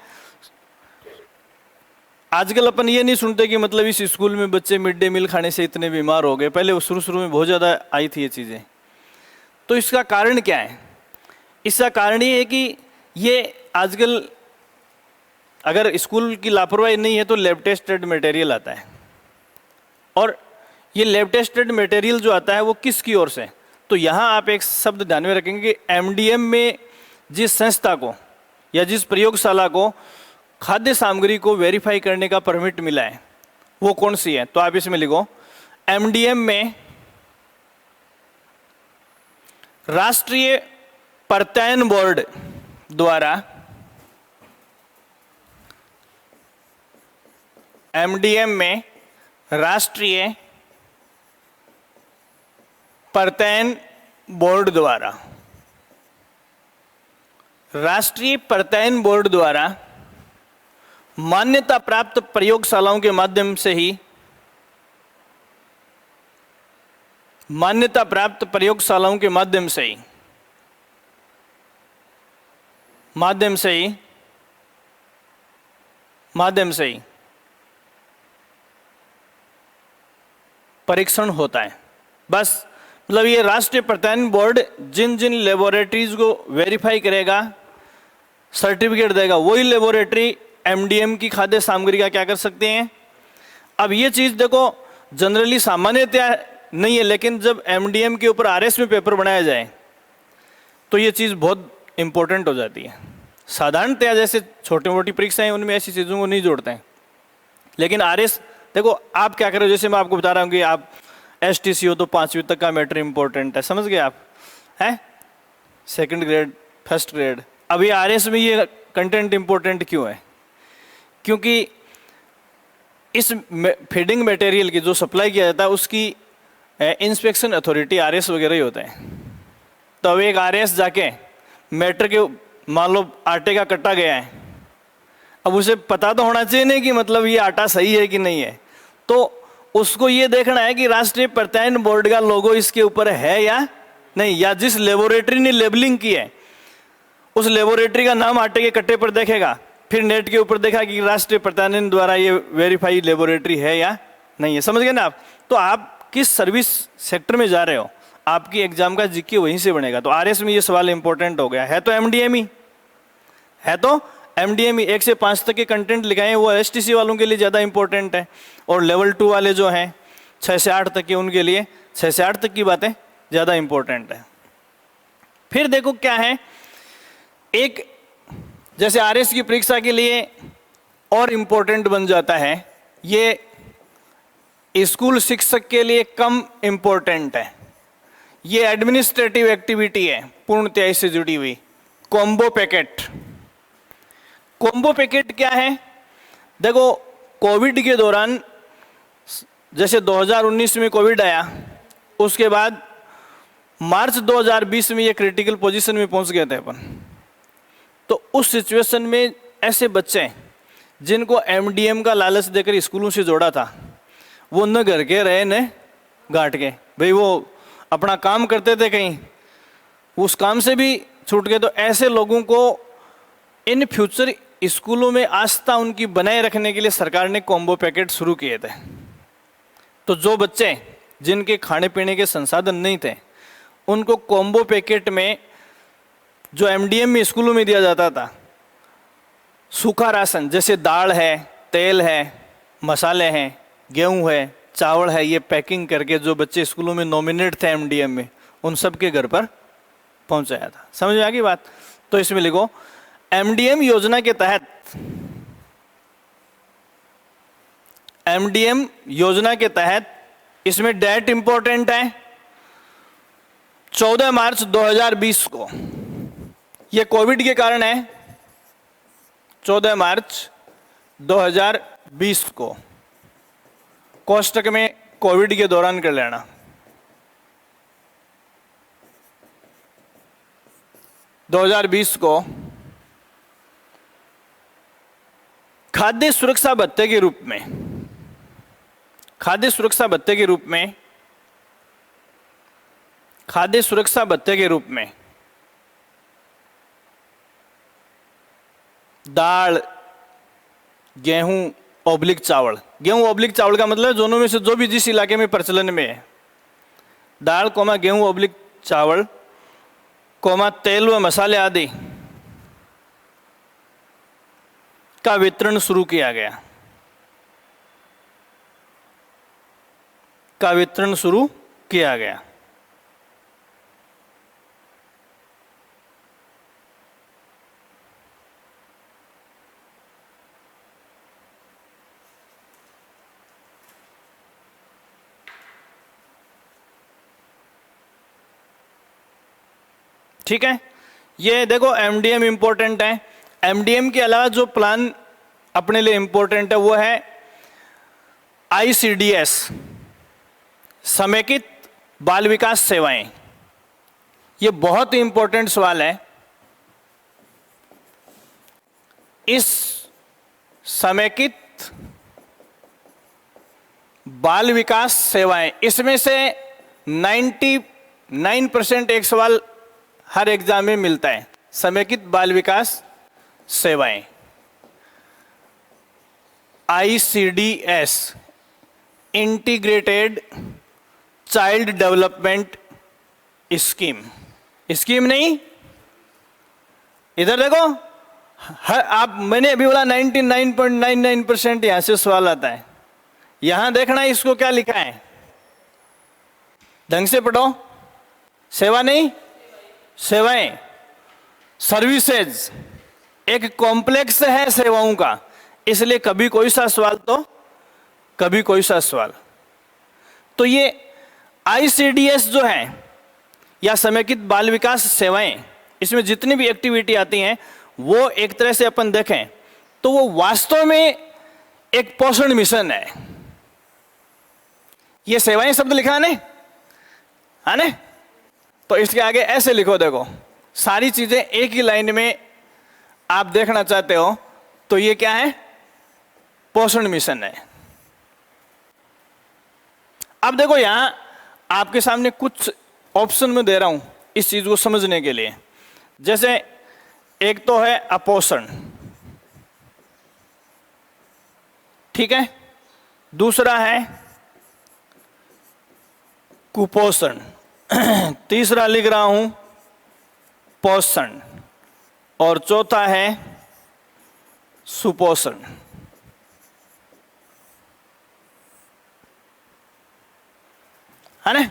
आजकल अपन ये नहीं सुनते कि मतलब इस स्कूल में बच्चे मिड डे मील खाने से इतने बीमार हो गए। पहले शुरू में बहुत ज़्यादा आई थी ये चीज़ें। तो इसका कारण क्या है? इसका कारण ये है कि ये आजकल अगर स्कूल की लापरवाही नहीं है तो लैब टेस्टेड मटेरियल आता है, और ये लैब टेस्टेड मटेरियल जो आता है वो किसकी ओर से? तो यहाँ आप एक शब्द ध्यान में रखेंगे कि एमडीएम में जिस संस्था को या जिस प्रयोगशाला को खाद्य सामग्री को वेरीफाई करने का परमिट मिला है वो कौन सी है? तो आप इसमें लिखो, एमडीएम में राष्ट्रीय प्रत्ययन बोर्ड द्वारा, एमडीएम में राष्ट्रीय प्रत्ययन बोर्ड द्वारा, राष्ट्रीय प्रत्ययन बोर्ड द्वारा मान्यता प्राप्त प्रयोगशालाओं के माध्यम से ही, मान्यता प्राप्त प्रयोगशालाओं के माध्यम से ही परीक्षण होता है। बस मतलब ये राष्ट्रीय प्रत्ययन बोर्ड जिन जिन लेबोरेटरीज को वेरीफाई करेगा, सर्टिफिकेट देगा, वही लेबोरेटरी एमडीएम की खाद्य सामग्री का क्या कर सकते हैं। अब ये चीज़ देखो जनरली सामान्यतया नहीं है, लेकिन जब एमडीएम के ऊपर आरएस में पेपर बनाया जाए तो ये चीज़ बहुत इंपॉर्टेंट हो जाती है। साधारणतया जैसे छोटी मोटी परीक्षाएं उनमें ऐसी चीज़ों को नहीं जोड़ते हैं, लेकिन आरएस देखो आप क्या करो, जैसे मैं आपको बता रहा हूँ कि आप एसटीसी हो तो 5वीं तक का मैटर इंपॉर्टेंट है, समझ गए आप? हैं सेकंड ग्रेड, फर्स्ट ग्रेड। अब ये आरएस में ये कंटेंट इंपॉर्टेंट क्यों है? क्योंकि इस फीडिंग मटेरियल की जो सप्लाई किया जाता है उसकी इंस्पेक्शन अथॉरिटी आरएस वगैरह ही होता है। तो अब एक आरएस जाके मैटर के, मान लो आटे का कट्टा गया है, अब उसे पता तो होना चाहिए नहीं कि मतलब ये आटा सही है कि नहीं है, तो उसको ये देखना है कि राष्ट्रीय प्रत्ययन बोर्ड का लोगो इसके ऊपर है या नहीं, या जिस लेबोरेटरी ने लेबलिंग की है उस लेबोरेटरी का नाम आटे के कट्टे पर देखेगा, फिर नेट के ऊपर देखा कि राष्ट्रीय प्रत्ययन द्वारा ये वेरीफाई लेबोरेटरी है या नहीं है। समझ गए ना आप? तो आप किस सर्विस सेक्टर में जा रहे हो, आपकी एग्जाम का जीके वहीं से बनेगा। तो आरएस में ये सवाल इंपॉर्टेंट हो गया है, तो एमडीएम ही है, तो एमडीएम 1 से 5 तक के कंटेंट लिखाए हैं वो एसटीसी वालों के लिए ज़्यादा इंपॉर्टेंट है, और लेवल 2 वाले जो हैं 6 से 8 तक के, उनके लिए 6 से 8 तक की बातें ज़्यादा इंपॉर्टेंट है। फिर देखो क्या है, एक जैसे आरएस की परीक्षा के लिए और इम्पोर्टेंट बन जाता है, ये स्कूल शिक्षक के लिए कम इम्पोर्टेंट है, ये एडमिनिस्ट्रेटिव एक्टिविटी है पूर्णतया इससे जुड़ी हुई, कॉम्बो पैकेट। कॉम्बो पैकेट क्या है? देखो कोविड के दौरान, जैसे 2019 में कोविड आया, उसके बाद मार्च 2020 में ये क्रिटिकल पोजीशन में पहुंच गए थे अपन। तो उस सिचुएशन में ऐसे बच्चे जिनको एमडीएम का लालच देकर स्कूलों से जोड़ा था, वो न घर के रहे न घाट के, भाई वो अपना काम करते थे कहीं, उस काम से भी छूट गए। तो ऐसे लोगों को इन फ्यूचर स्कूलों में आस्था उनकी बनाए रखने के लिए सरकार ने कॉम्बो पैकेट शुरू किए थे। तो जो बच्चे जिनके खाने पीने के संसाधन नहीं थे, उनको कॉम्बो पैकेट में जो एमडीएम में स्कूलों में दिया जाता था, सूखा राशन जैसे दाल है, तेल है, मसाले हैं, गेहूं है, चावल है, ये पैकिंग करके जो बच्चे स्कूलों में नॉमिनेट थे एमडीएम में, उन सब के घर पर पहुंचाया था। समझ में आ गई बात? तो इसमें लिखो, एमडीएम योजना के तहत, एमडीएम योजना के तहत इसमें डेट इंपॉर्टेंट है, 14 मार्च 2020 को, ये कोविड के कारण है, 14 मार्च 2020 को कोष्टक में कोविड के दौरान कर लेना। 2020 को खाद्य सुरक्षा भत्ते के रूप में, खाद्य सुरक्षा भत्ते के रूप में, खाद्य सुरक्षा भत्ते के रूप में दाल, गेहूं ओब्लिक चावल, गेहूं ओब्लिक चावल का मतलब दोनों में से जो भी जिस इलाके में प्रचलन में है, दाल कोमा गेहूं ओब्लिक चावल कोमा तेल व मसाले आदि का वितरण शुरू किया गया, का वितरण शुरू किया गया। ठीक है, ये देखो एमडीएम इंपॉर्टेंट है। एमडीएम के अलावा जो प्लान अपने लिए इंपॉर्टेंट है वो है आईसीडीएस, समेकित बाल विकास सेवाएं। ये बहुत ही इंपॉर्टेंट सवाल है। इस समेकित बाल विकास सेवाएं, इसमें से 99% एक सवाल हर एग्जाम में मिलता है। समेकित बाल विकास सेवाएं, ICDS, integrated child development scheme, scheme नहीं, इधर देखो, हर आप, मैंने अभी बोला 99.99% यहां से सवाल आता है। यहां देखना इसको क्या लिखा है, ढंग से पढ़ो। सेवा नहीं, सेवाएं, सर्विसेज, एक कॉम्प्लेक्स है सेवाओं का, इसलिए कभी कोई सा सवाल तो कभी कोई सा सवाल। तो ये आईसीडीएस जो है या समेकित बाल विकास सेवाएं, इसमें जितनी भी एक्टिविटी आती हैं वो एक तरह से अपन देखें तो वो वास्तव में एक पोषण मिशन है। ये सेवाएं शब्द लिखा है ना, तो इसके आगे ऐसे लिखो, देखो सारी चीजें एक ही लाइन में आप देखना चाहते हो तो ये क्या है, पोषण मिशन है। अब देखो यहां आपके सामने कुछ ऑप्शन में दे रहा हूं इस चीज को समझने के लिए। जैसे एक तो है अपोषण, ठीक है, दूसरा है कुपोषण, तीसरा लिख रहा हूं पोषण, और चौथा है सुपोषण। है ना,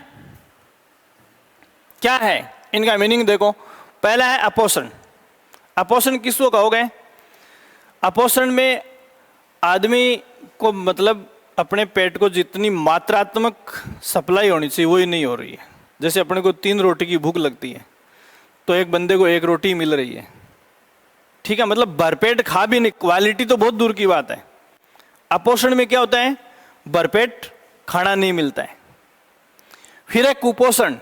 क्या है इनका मीनिंग देखो। पहला है अपोषण। अपोषण किसको कहोगे? अपोषण में आदमी को मतलब अपने पेट को जितनी मात्रात्मक सप्लाई होनी चाहिए वो ही नहीं हो रही है। जैसे अपने को 3 रोटी की भूख लगती है तो एक बंदे को 1 रोटी मिल रही है, ठीक है, मतलब भरपेट खा भी नहीं, क्वालिटी तो बहुत दूर की बात है। अपोषण में क्या होता है, भरपेट खाना नहीं मिलता है। फिर है कुपोषण,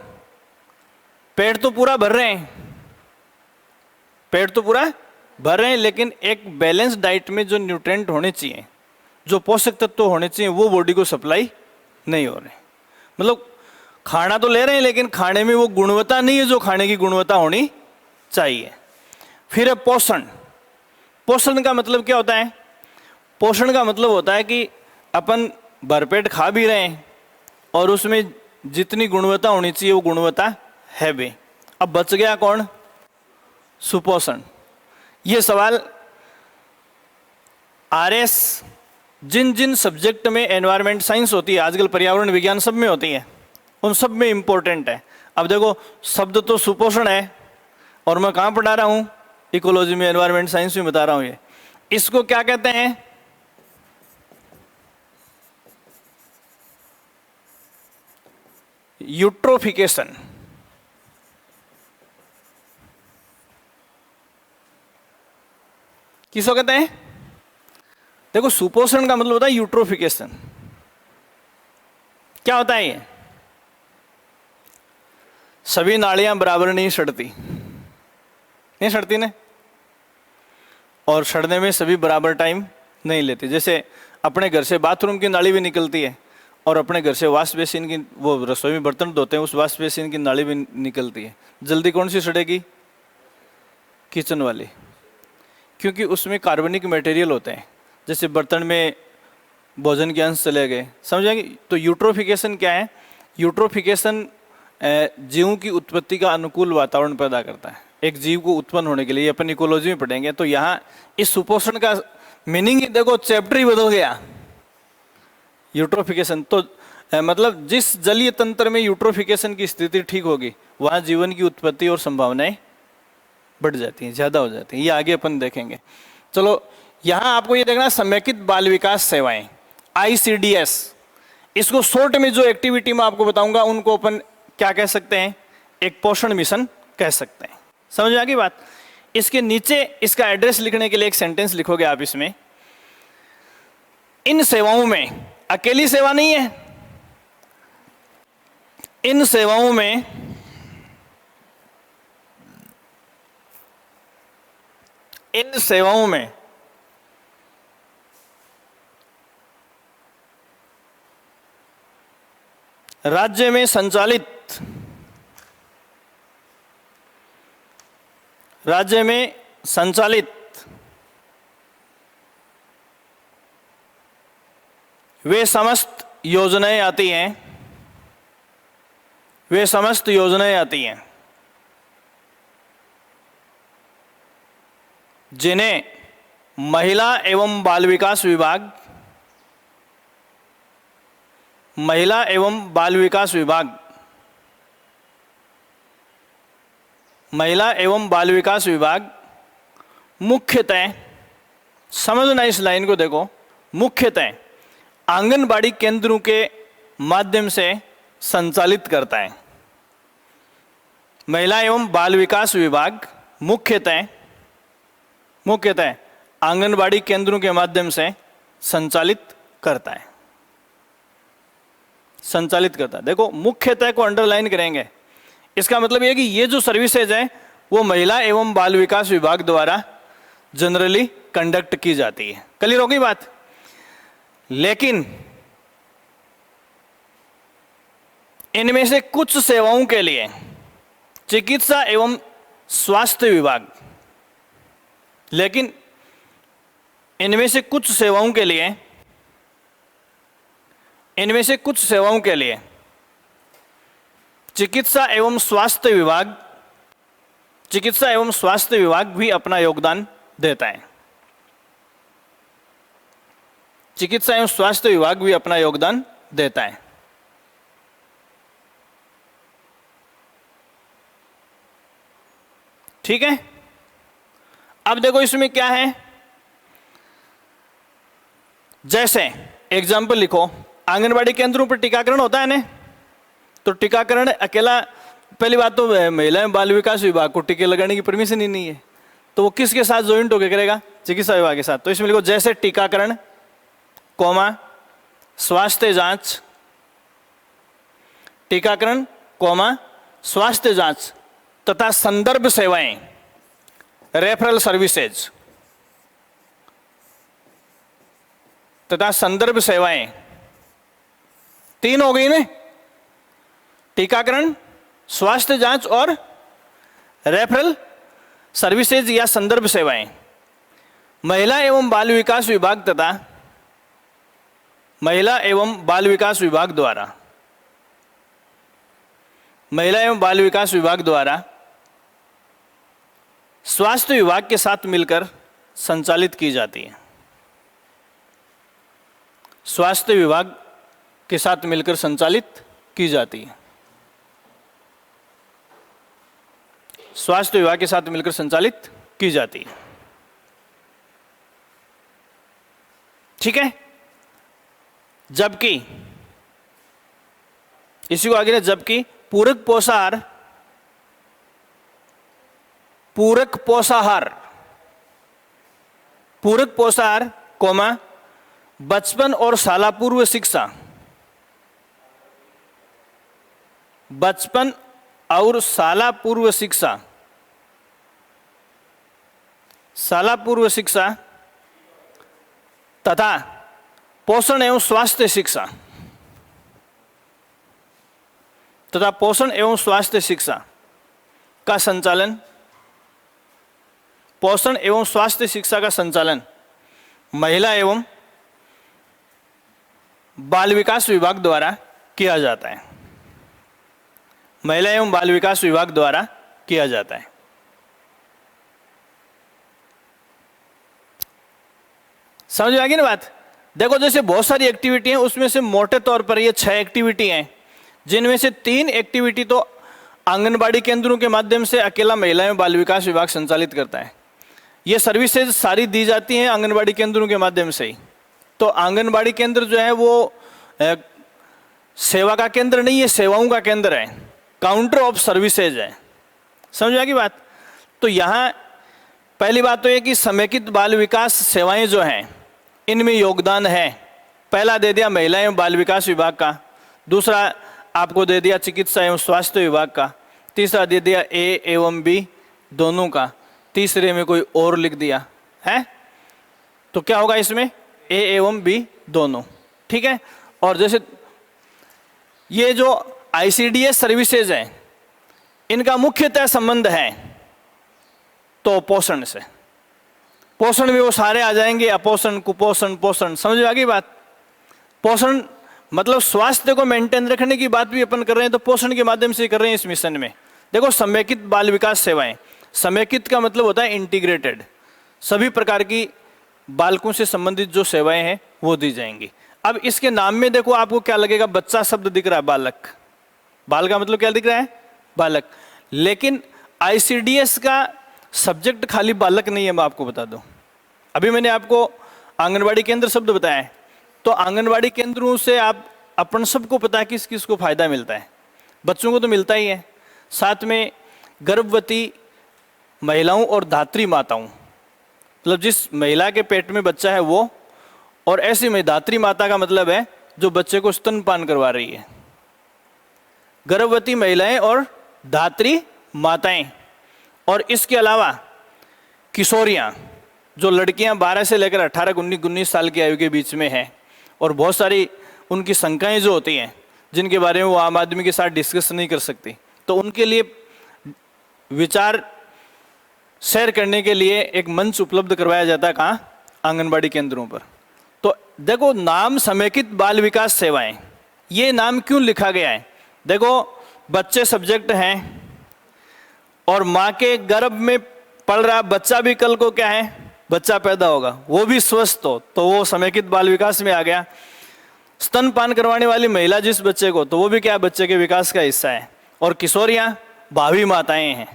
पेट तो पूरा भर रहे हैं, पेट तो पूरा भर रहे हैं, लेकिन एक बैलेंस डाइट में जो न्यूट्रिएंट होने चाहिए, जो पोषक तत्व होने चाहिए वो बॉडी को सप्लाई नहीं हो रहे। मतलब खाना तो ले रहे हैं लेकिन खाने में वो गुणवत्ता नहीं है जो खाने की गुणवत्ता होनी चाहिए। फिर है पोषण। पोषण का मतलब क्या होता है? पोषण का मतलब होता है कि अपन भरपेट खा भी रहे हैं और उसमें जितनी गुणवत्ता होनी चाहिए वो गुणवत्ता है भी। अब बच गया कौन? सुपोषण। ये सवाल आरएस जिन जिन सब्जेक्ट में एनवायरमेंट साइंस होती है, आजकल पर्यावरण विज्ञान सब में होती है, उन सब में इंपॉर्टेंट है। अब देखो शब्द तो सुपोषण है और मैं कहाँ पढ़ा रहा हूँ? इकोलॉजी में, एनवायरमेंट साइंस में बता रहा हूँ। ये इसको क्या कहते हैं? यूट्रोफिकेशन। किसको कहते हैं? देखो सुपोषण का मतलब होता है यूट्रोफिकेशन। क्या होता है ये? सभी नाड़ियां बराबर नहीं सड़ती, नहीं सड़ती ने, और सड़ने में सभी बराबर टाइम नहीं लेती। जैसे अपने घर से बाथरूम की नाली भी निकलती है और अपने घर से वॉश बेसिन की, वो रसोई में बर्तन धोते हैं, उस वॉश बेसिन की नाली भी निकलती है। जल्दी कौन सी सड़ेगी? किचन वाली, क्योंकि उसमें कार्बनिक मटेरियल होते हैं। जैसे बर्तन में भोजन के अंश चले गए, समझेंगे? तो यूट्रोफिकेशन क्या है? यूट्रोफिकेशन जीवों की उत्पत्ति का अनुकूल वातावरण पैदा करता है। एक जीव को उत्पन्न होने के लिए, अपन इकोलॉजी में पढ़ेंगे, तो यहाँ इस सुपोषण का मीनिंग ही देखो, चैप्टर ही बदल गया। यूट्रोफिकेशन तो मतलब जिस जलीय तंत्र में यूट्रोफिकेशन की स्थिति ठीक होगी, वहाँ जीवन की उत्पत्ति और संभावनाएं बढ़ जाती हैं, ज़्यादा हो जाती हैं। ये आगे अपन देखेंगे। चलो, यहाँ आपको ये देखना, समेकित बाल विकास सेवाएं, ICDS, इसको शॉर्ट में जो एक्टिविटी मैं आपको बताऊंगा उनको अपन क्या कह सकते हैं? एक पोषण मिशन कह सकते हैं। समझ में आ गई बात? इसके नीचे इसका एड्रेस लिखने के लिए एक सेंटेंस लिखोगे आप इसमें। इन सेवाओं में, अकेली सेवा नहीं है, इन सेवाओं में राज्य में संचालित वे समस्त योजनाएं आती हैं, जिन्हें महिला एवं बाल विकास विभाग मुख्यतः, समझना इस लाइन को, देखो, मुख्यतः आंगनबाड़ी केंद्रों के माध्यम से संचालित करता है। महिला एवं बाल विकास विभाग मुख्यतः आंगनबाड़ी केंद्रों के माध्यम से संचालित करता है। देखो, मुख्यतः को अंडरलाइन करेंगे। इसका मतलब यह कि ये जो सर्विसेज है वो महिला एवं बाल विकास विभाग द्वारा जनरली कंडक्ट की जाती है। क्लियर हो गई बात? लेकिन इनमें से कुछ सेवाओं के लिए चिकित्सा एवं स्वास्थ्य विभाग, कुछ सेवाओं के लिए चिकित्सा एवं स्वास्थ्य विभाग भी अपना योगदान देता है। चिकित्सा एवं स्वास्थ्य विभाग भी अपना योगदान देता है। ठीक है? अब देखो इसमें क्या है, जैसे एग्जाम्पल लिखो, आंगनबाड़ी केंद्रों पर टीकाकरण होता है ना, तो टीकाकरण अकेला, पहली बात तो महिला एवं बाल विकास विभाग को टीके लगाने की परमिशन ही नहीं है, तो वो किसके साथ ज्वाइंट होकर करेगा? चिकित्सा विभाग के साथ। तो इसमें लिखो जैसे टीकाकरण, स्वास्थ्य जांच, टीकाकरण, स्वास्थ्य जांच तथा संदर्भ सेवाएं, रेफरल सर्विसेज तथा संदर्भ सेवाएं, तीन हो गई ने, टीकाकरण, स्वास्थ्य जांच और रेफरल सर्विसेज या संदर्भ सेवाएं महिला एवं बाल विकास विभाग तथा महिला एवं बाल विकास विभाग द्वारा स्वास्थ्य विभाग के साथ मिलकर संचालित की जाती है। स्वास्थ्य विभाग के साथ मिलकर संचालित की जाती है। स्वास्थ्य विभाग के साथ मिलकर संचालित की जाती है। ठीक है? जबकि इसी को आगे, जबकि पूरक पोषाहार, बचपन और शालापूर्व शिक्षा, बचपन और शालापूर्व शिक्षा, शालापूर्व शिक्षा तथा पोषण एवं स्वास्थ्य शिक्षा, तथा पोषण एवं स्वास्थ्य शिक्षा का संचालन, पोषण एवं स्वास्थ्य शिक्षा का संचालन महिला एवं बाल विकास विभाग द्वारा किया जाता है। महिला एवं बाल विकास विभाग द्वारा किया जाता है। समझ में आ गई ना बात? देखो जैसे बहुत सारी एक्टिविटी हैं, उसमें से मोटे तौर पर ये 6 एक्टिविटी हैं, जिनमें से 3 एक्टिविटी तो आंगनबाड़ी केंद्रों के माध्यम से अकेला महिला एवं बाल विकास विभाग संचालित करता है। ये सर्विसेज सारी दी जाती हैं आंगनबाड़ी केंद्रों के माध्यम से ही। तो आंगनबाड़ी केंद्र जो है वो सेवा का केंद्र नहीं है, सेवाओं का केंद्र है, काउंटर ऑफ सर्विसेज है। समझ आ गई बात? तो यहाँ पहली बात तो ये कि समेकित बाल विकास सेवाएं जो हैं इनमें योगदान है। पहला दे दिया महिला एवं बाल विकास विभाग का, दूसरा आपको दे दिया चिकित्सा एवं स्वास्थ्य विभाग का, तीसरा दे दिया ए एवं बी दोनों का, तीसरे में कोई और लिख दिया है। तो क्या होगा इसमें? ए एवं बी दोनों। ठीक है। और जैसे ये जो आईसीडीएस सर्विसेज हैं इनका मुख्यतः संबंध है तो पोषण से। पोषण में वो सारे आ जाएंगे, अपोषण, कुपोषण, पोषण। समझ में आ गई बात? पोषण मतलब स्वास्थ्य को मेंटेन रखने की बात भी अपन कर रहे हैं, तो पोषण के माध्यम से कर रहे हैं इस मिशन में। देखो समेकित बाल विकास सेवाएं, समेकित का मतलब होता है इंटीग्रेटेड, सभी प्रकार की बालकों से संबंधित जो सेवाएं हैं वो दी जाएंगी। अब इसके नाम में देखो आपको क्या लगेगा, बच्चा शब्द दिख रहा है, बालक। बाल का मतलब क्या दिख रहा है? बालक। लेकिन आईसीडीएस का सब्जेक्ट खाली बालक नहीं है, मैं आपको बता दूं। अभी मैंने आपको आंगनबाड़ी केंद्र शब्द बताया है, तो आंगनबाड़ी केंद्रों से आप अपन सबको पता है किस किस को फायदा मिलता है। बच्चों को तो मिलता ही है, साथ में गर्भवती महिलाओं और धात्री माताओं, मतलब जिस महिला के पेट में बच्चा है वो, और ऐसी में धात्री माता का मतलब है जो बच्चे को स्तनपान करवा रही है। गर्भवती महिलाएं और धात्री माताएं, और इसके अलावा किशोरियां, जो लड़कियां 12 से लेकर 18 19 साल की आयु के बीच में हैं, और बहुत सारी उनकी शंकाएं जो होती हैं जिनके बारे में वो आम आदमी के साथ डिस्कस नहीं कर सकती, तो उनके लिए विचार शेयर करने के लिए एक मंच उपलब्ध करवाया जाता है। कहाँ? आंगनबाड़ी केंद्रों पर। तो देखो नाम समेकित बाल विकास सेवाएं, ये नाम क्यों लिखा गया है? देखो बच्चे सब्जेक्ट हैं और माँ के गर्भ में पल रहा बच्चा भी कल को क्या है, बच्चा पैदा होगा, वो भी स्वस्थ हो, तो वो समेकित बाल विकास में आ गया। स्तनपान करवाने वाली महिला जिस बच्चे को, तो वो भी क्या, बच्चे के विकास का हिस्सा है। और किशोरियां भावी माताएं हैं,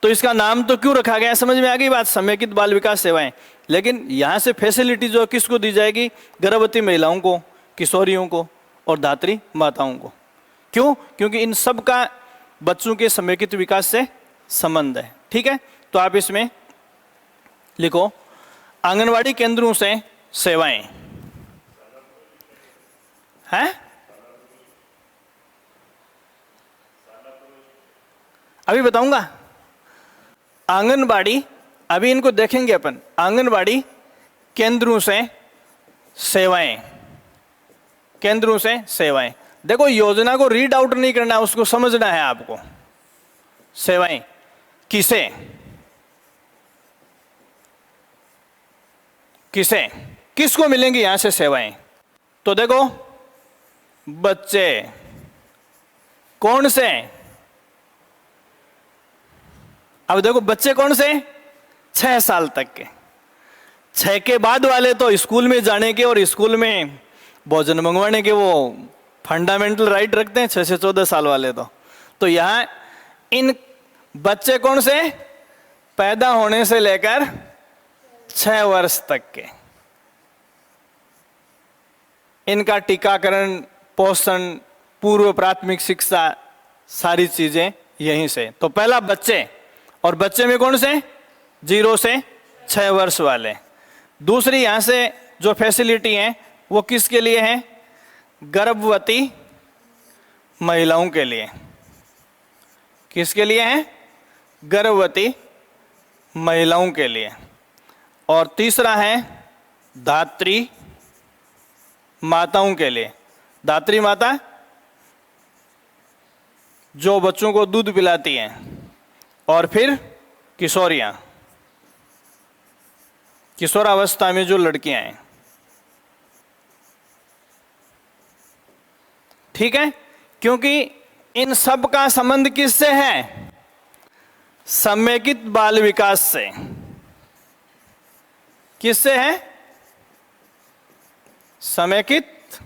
तो इसका नाम तो क्यों रखा गया? समझ में आ गई बात? समेकित बाल विकास सेवाएं। लेकिन यहाँ से फैसिलिटी जो किसको दी जाएगी? गर्भवती महिलाओं को, किशोरियों को और धात्री माताओं को। क्यों? क्योंकि इन सब का बच्चों के समेकित विकास से संबंध है। ठीक है। तो आप इसमें लिखो आंगनवाड़ी केंद्रों से सेवाएं हैं। अभी बताऊंगा। आंगनबाड़ी, अभी इनको देखेंगे अपन। आंगनबाड़ी केंद्रों से सेवाएं, केंद्रों से सेवाएं। देखो योजना को रीड आउट नहीं करना, उसको समझना है आपको। सेवाएं किसे किसे किसको मिलेंगी यहां से सेवाएं? तो देखो बच्चे, कौन से? अब देखो बच्चे कौन से? 6 साल तक के। 6 के बाद वाले तो स्कूल में जाने के और स्कूल में भोजन मंगवाने के वो फंडामेंटल राइट रखते हैं, 6 से 14 साल वाले तो यहाँ इन बच्चे कौन से? पैदा होने से लेकर 6 वर्ष तक के, इनका टीकाकरण, पोषण, पूर्व प्राथमिक शिक्षा, सारी चीजें यहीं से। तो पहला बच्चे, और बच्चे में कौन से? 0 से 6 वर्ष वाले। दूसरी यहां से जो फैसिलिटी हैं वो किसके लिए हैं? गर्भवती महिलाओं के लिए। किसके लिए हैं? गर्भवती महिलाओं के लिए। और तीसरा है धात्री माताओं के लिए। धात्री माता जो बच्चों को दूध पिलाती हैं। और फिर किशोरियां, किशोरावस्था में जो लड़कियां हैं। ठीक है, क्योंकि इन सब का संबंध किससे है? समेकित बाल विकास से। किससे है? समेकित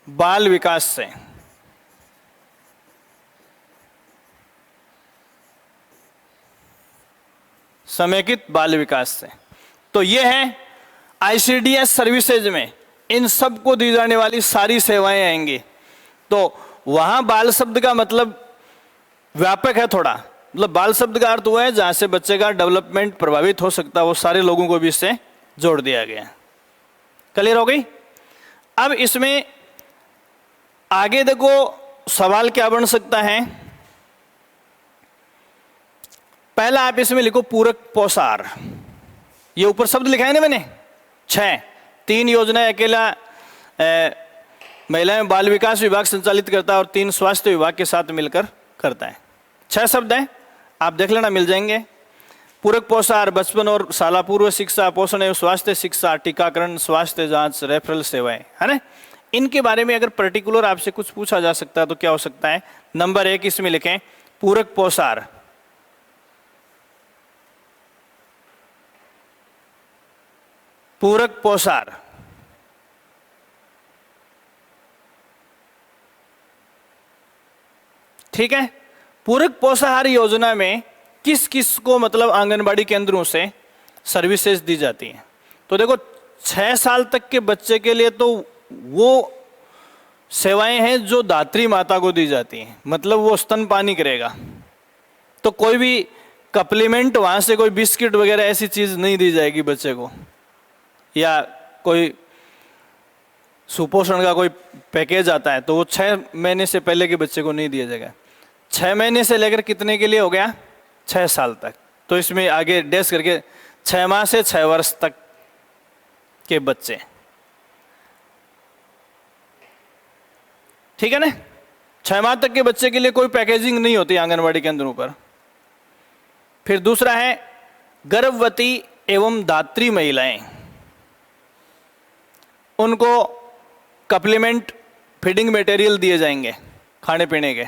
बाल विकास से। समेकित बाल विकास से। तो ये है आईसीडीएस सर्विसेज में इन सब को दी जाने वाली सारी सेवाएं आएंगी। तो वहां बाल शब्द का मतलब व्यापक है थोड़ा, मतलब बाल शब्द का अर्थ हुआ है जहां से बच्चे का डेवलपमेंट प्रभावित हो सकता है, वो सारे लोगों को भी इससे जोड़ दिया गया। क्लियर हो गई? अब इसमें आगे देखो सवाल क्या बन सकता है। पहला आप इसमें लिखो पूरक पोषाहार। ये ऊपर शब्द लिखा है ना मैंने 6, 3 योजनाएं अकेला महिला एवं बाल विकास विभाग संचालित करता है और 3 स्वास्थ्य विभाग के साथ मिलकर करता है। 6 शब्द हैं, आप देख लेना, मिल जाएंगे। पूरक पोषाहार, बचपन और शाला पूर्व शिक्षा, पोषण एवं स्वास्थ्य शिक्षा, टीकाकरण, स्वास्थ्य जांच, रेफरल सेवाएं, है ना। इनके बारे में अगर पर्टिकुलर आपसे कुछ पूछा जा सकता है तो क्या हो सकता है? नंबर 1 इसमें लिखें पूरक पोषाहार। पूरक पोषाहार, ठीक है। पूरक पोषाहार योजना में किस किस को मतलब आंगनबाड़ी केंद्रों से सर्विसेज दी जाती हैं? तो देखो 6 साल तक के बच्चे के लिए तो वो सेवाएं हैं जो दात्री माता को दी जाती हैं, मतलब वो स्तनपानी करेगा। तो कोई भी कप्लीमेंट वहां से कोई बिस्किट वगैरह ऐसी चीज नहीं दी जाएगी बच्चे को, या कोई सुपोषण का कोई पैकेज आता है तो वो 6 महीने से पहले के बच्चे को नहीं दिया जाएगा। 6 महीने से लेकर कितने के लिए हो गया? 6 साल तक। तो इसमें आगे डैश करके 6 माह से 6 वर्ष तक के बच्चे, ठीक है ना। 6 माह तक के बच्चे के लिए कोई पैकेजिंग नहीं होती आंगनबाड़ी केंद्रों पर। फिर दूसरा है गर्भवती एवं दात्री महिलाएं, उनको कप्लीमेंट फीडिंग मटेरियल दिए जाएंगे खाने पीने के।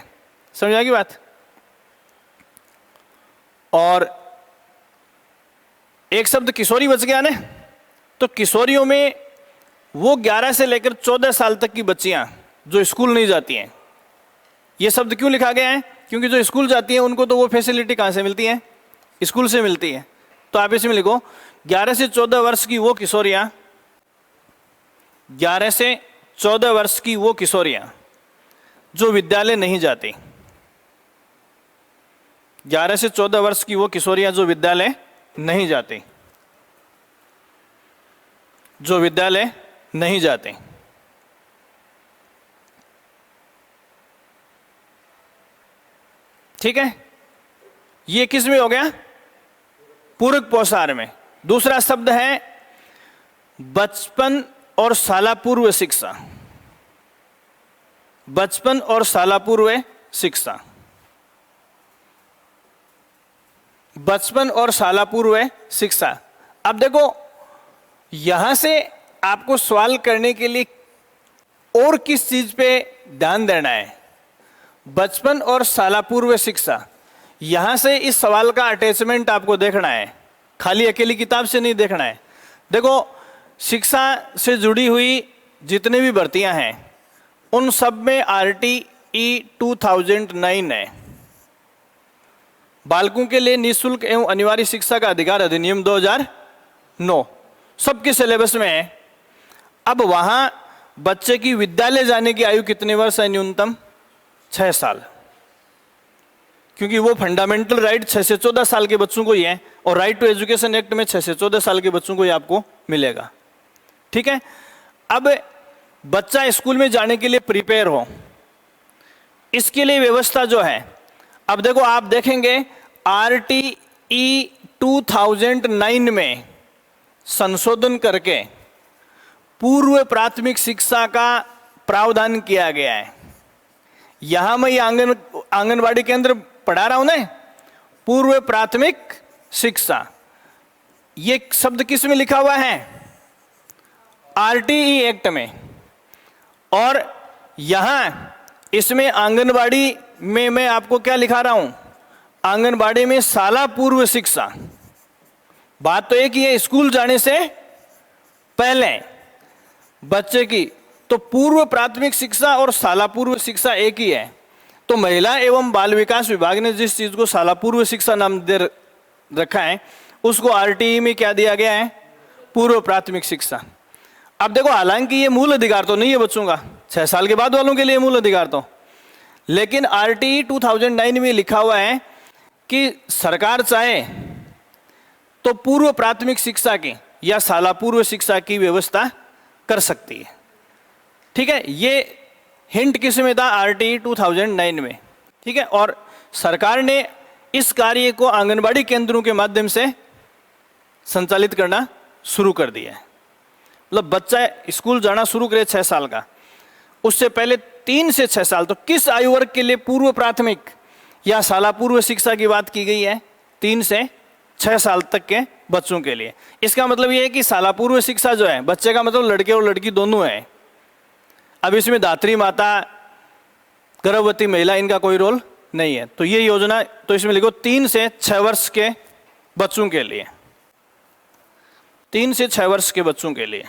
समझ आएगी बात? और एक शब्द किशोरी बच गया ना, तो किशोरियों में वो 11 से लेकर 14 साल तक की बच्चियां जो स्कूल नहीं जाती हैं। ये शब्द क्यों लिखा गया है? क्योंकि जो स्कूल जाती हैं उनको तो वो फैसिलिटी कहां से मिलती है? स्कूल से मिलती है। तो आप इसमें लिखो 11 से 14 वर्ष की वो किशोरियां, 11 से 14 वर्ष की वो किशोरियां जो विद्यालय नहीं जाती। 11 से 14 वर्ष की वो किशोरियां जो विद्यालय नहीं जाती, जो विद्यालय नहीं जाते। ठीक है, ये किस में हो गया? पूरक पोषाहार में। दूसरा शब्द है बचपन और शाला पूर्व शिक्षा। बचपन और शाला पूर्व शिक्षा। बचपन और शाला पूर्व शिक्षा। अब देखो यहां से आपको सवाल करने के लिए और किस चीज पे ध्यान देना है? बचपन और शाला पूर्व शिक्षा, यहां से इस सवाल का अटैचमेंट आपको देखना है, खाली अकेली किताब से नहीं देखना है। देखो शिक्षा से जुड़ी हुई जितनी भी भर्तियां हैं उन सब में RTE 2009 है, बालकों के लिए निःशुल्क एवं अनिवार्य शिक्षा का अधिकार अधिनियम 2009 सबके सिलेबस में है। अब वहां बच्चे की विद्यालय जाने की आयु कितने वर्ष है? न्यूनतम 6 साल, क्योंकि वो फंडामेंटल राइट 6 से 14 साल के बच्चों को ही है और राइट टू एजुकेशन एक्ट में 6 से 14 साल के बच्चों को ही आपको मिलेगा। ठीक है। अब बच्चा स्कूल में जाने के लिए प्रिपेयर हो, इसके लिए व्यवस्था जो है, अब देखो आप देखेंगे RTE 2009 में संशोधन करके पूर्व प्राथमिक शिक्षा का प्रावधान किया गया है। यहां मैं आंगनबाड़ी केंद्र पढ़ा रहा हूं ना, पूर्व प्राथमिक शिक्षा, ये शब्द किस में लिखा हुआ है? RTE एक्ट में। और यहां इसमें आंगनबाड़ी में मैं आपको क्या लिखा रहा हूं? आंगनबाड़ी में शाला पूर्व शिक्षा। बात तो एक ही है, स्कूल जाने से पहले बच्चे की, तो पूर्व प्राथमिक शिक्षा और शाला पूर्व शिक्षा एक ही है। तो महिला एवं बाल विकास विभाग ने जिस चीज को शाला पूर्व शिक्षा नाम दे रखा है, उसको RTE में क्या दिया गया है? पूर्व प्राथमिक शिक्षा। अब देखो, हालांकि ये मूल अधिकार तो नहीं है बच्चों का, 6 साल के बाद वालों के लिए मूल अधिकार तो, लेकिन RTE 2009 में लिखा हुआ है कि सरकार चाहे तो पूर्व प्राथमिक शिक्षा की या शाला पूर्व शिक्षा की व्यवस्था कर सकती है। ठीक है, ये हिंट किस में था? RTE 2009 में। ठीक है, और सरकार ने इस कार्य को आंगनबाड़ी केंद्रों के माध्यम से संचालित करना शुरू कर दिया है। मतलब बच्चा स्कूल जाना शुरू करे 6 साल का, उससे पहले 3 से 6 साल, तो किस आयु वर्ग के लिए पूर्व प्राथमिक या शाला पूर्व शिक्षा की बात की गई है? 3 से 6 साल तक के बच्चों के लिए। इसका मतलब यह है कि शाला पूर्व शिक्षा जो है, बच्चे का मतलब लड़के और लड़की दोनों है। अब इसमें दात्री माता, गर्भवती महिला, इनका कोई रोल नहीं है। तो ये योजना, तो इसमें लिखो 3 से 6 वर्ष के बच्चों के लिए, 3 से 6 वर्ष के बच्चों के लिए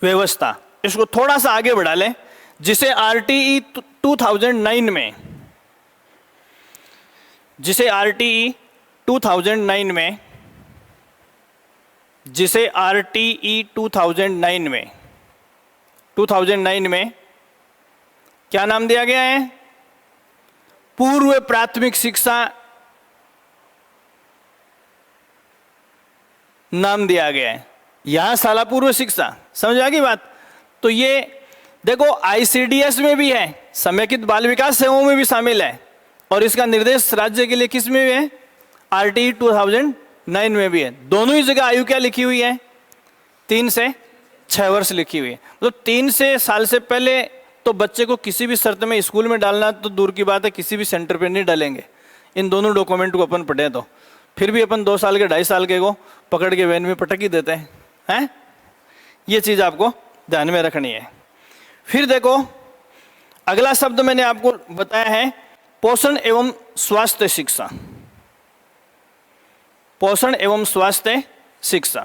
व्यवस्था। इसको थोड़ा सा आगे बढ़ा लें, जिसे RTE 2009 में, जिसे RTE 2009 में, जिसे RTE 2009 में 2009 में क्या नाम दिया गया है? पूर्व प्राथमिक शिक्षा नाम दिया गया है। यहां शाला पूर्व शिक्षा, समझ आ गई बात? तो ये देखो ICDS में भी है, समेकित बाल विकास सेवाओं में भी शामिल है, और इसका निर्देश राज्य के लिए किस में भी है? RTE 2009 में भी है। दोनों ही जगह आयु क्या लिखी हुई है? 3 से 6 वर्ष लिखी हुई है। मतलब 3 से साल से पहले तो बच्चे को किसी भी शर्त में स्कूल में डालना तो दूर की बात है, किसी भी सेंटर पे नहीं डालेंगे। इन दोनों डॉक्यूमेंट को अपन पढ़े तो फिर भी अपन 2 साल के 2.5 साल के को पकड़ के वैन में पटक ही देते हैं। ये चीज आपको ध्यान में रखनी है। फिर देखो, अगला शब्द मैंने आपको बताया है पोषण एवं स्वास्थ्य शिक्षा। पोषण एवं स्वास्थ्य शिक्षा,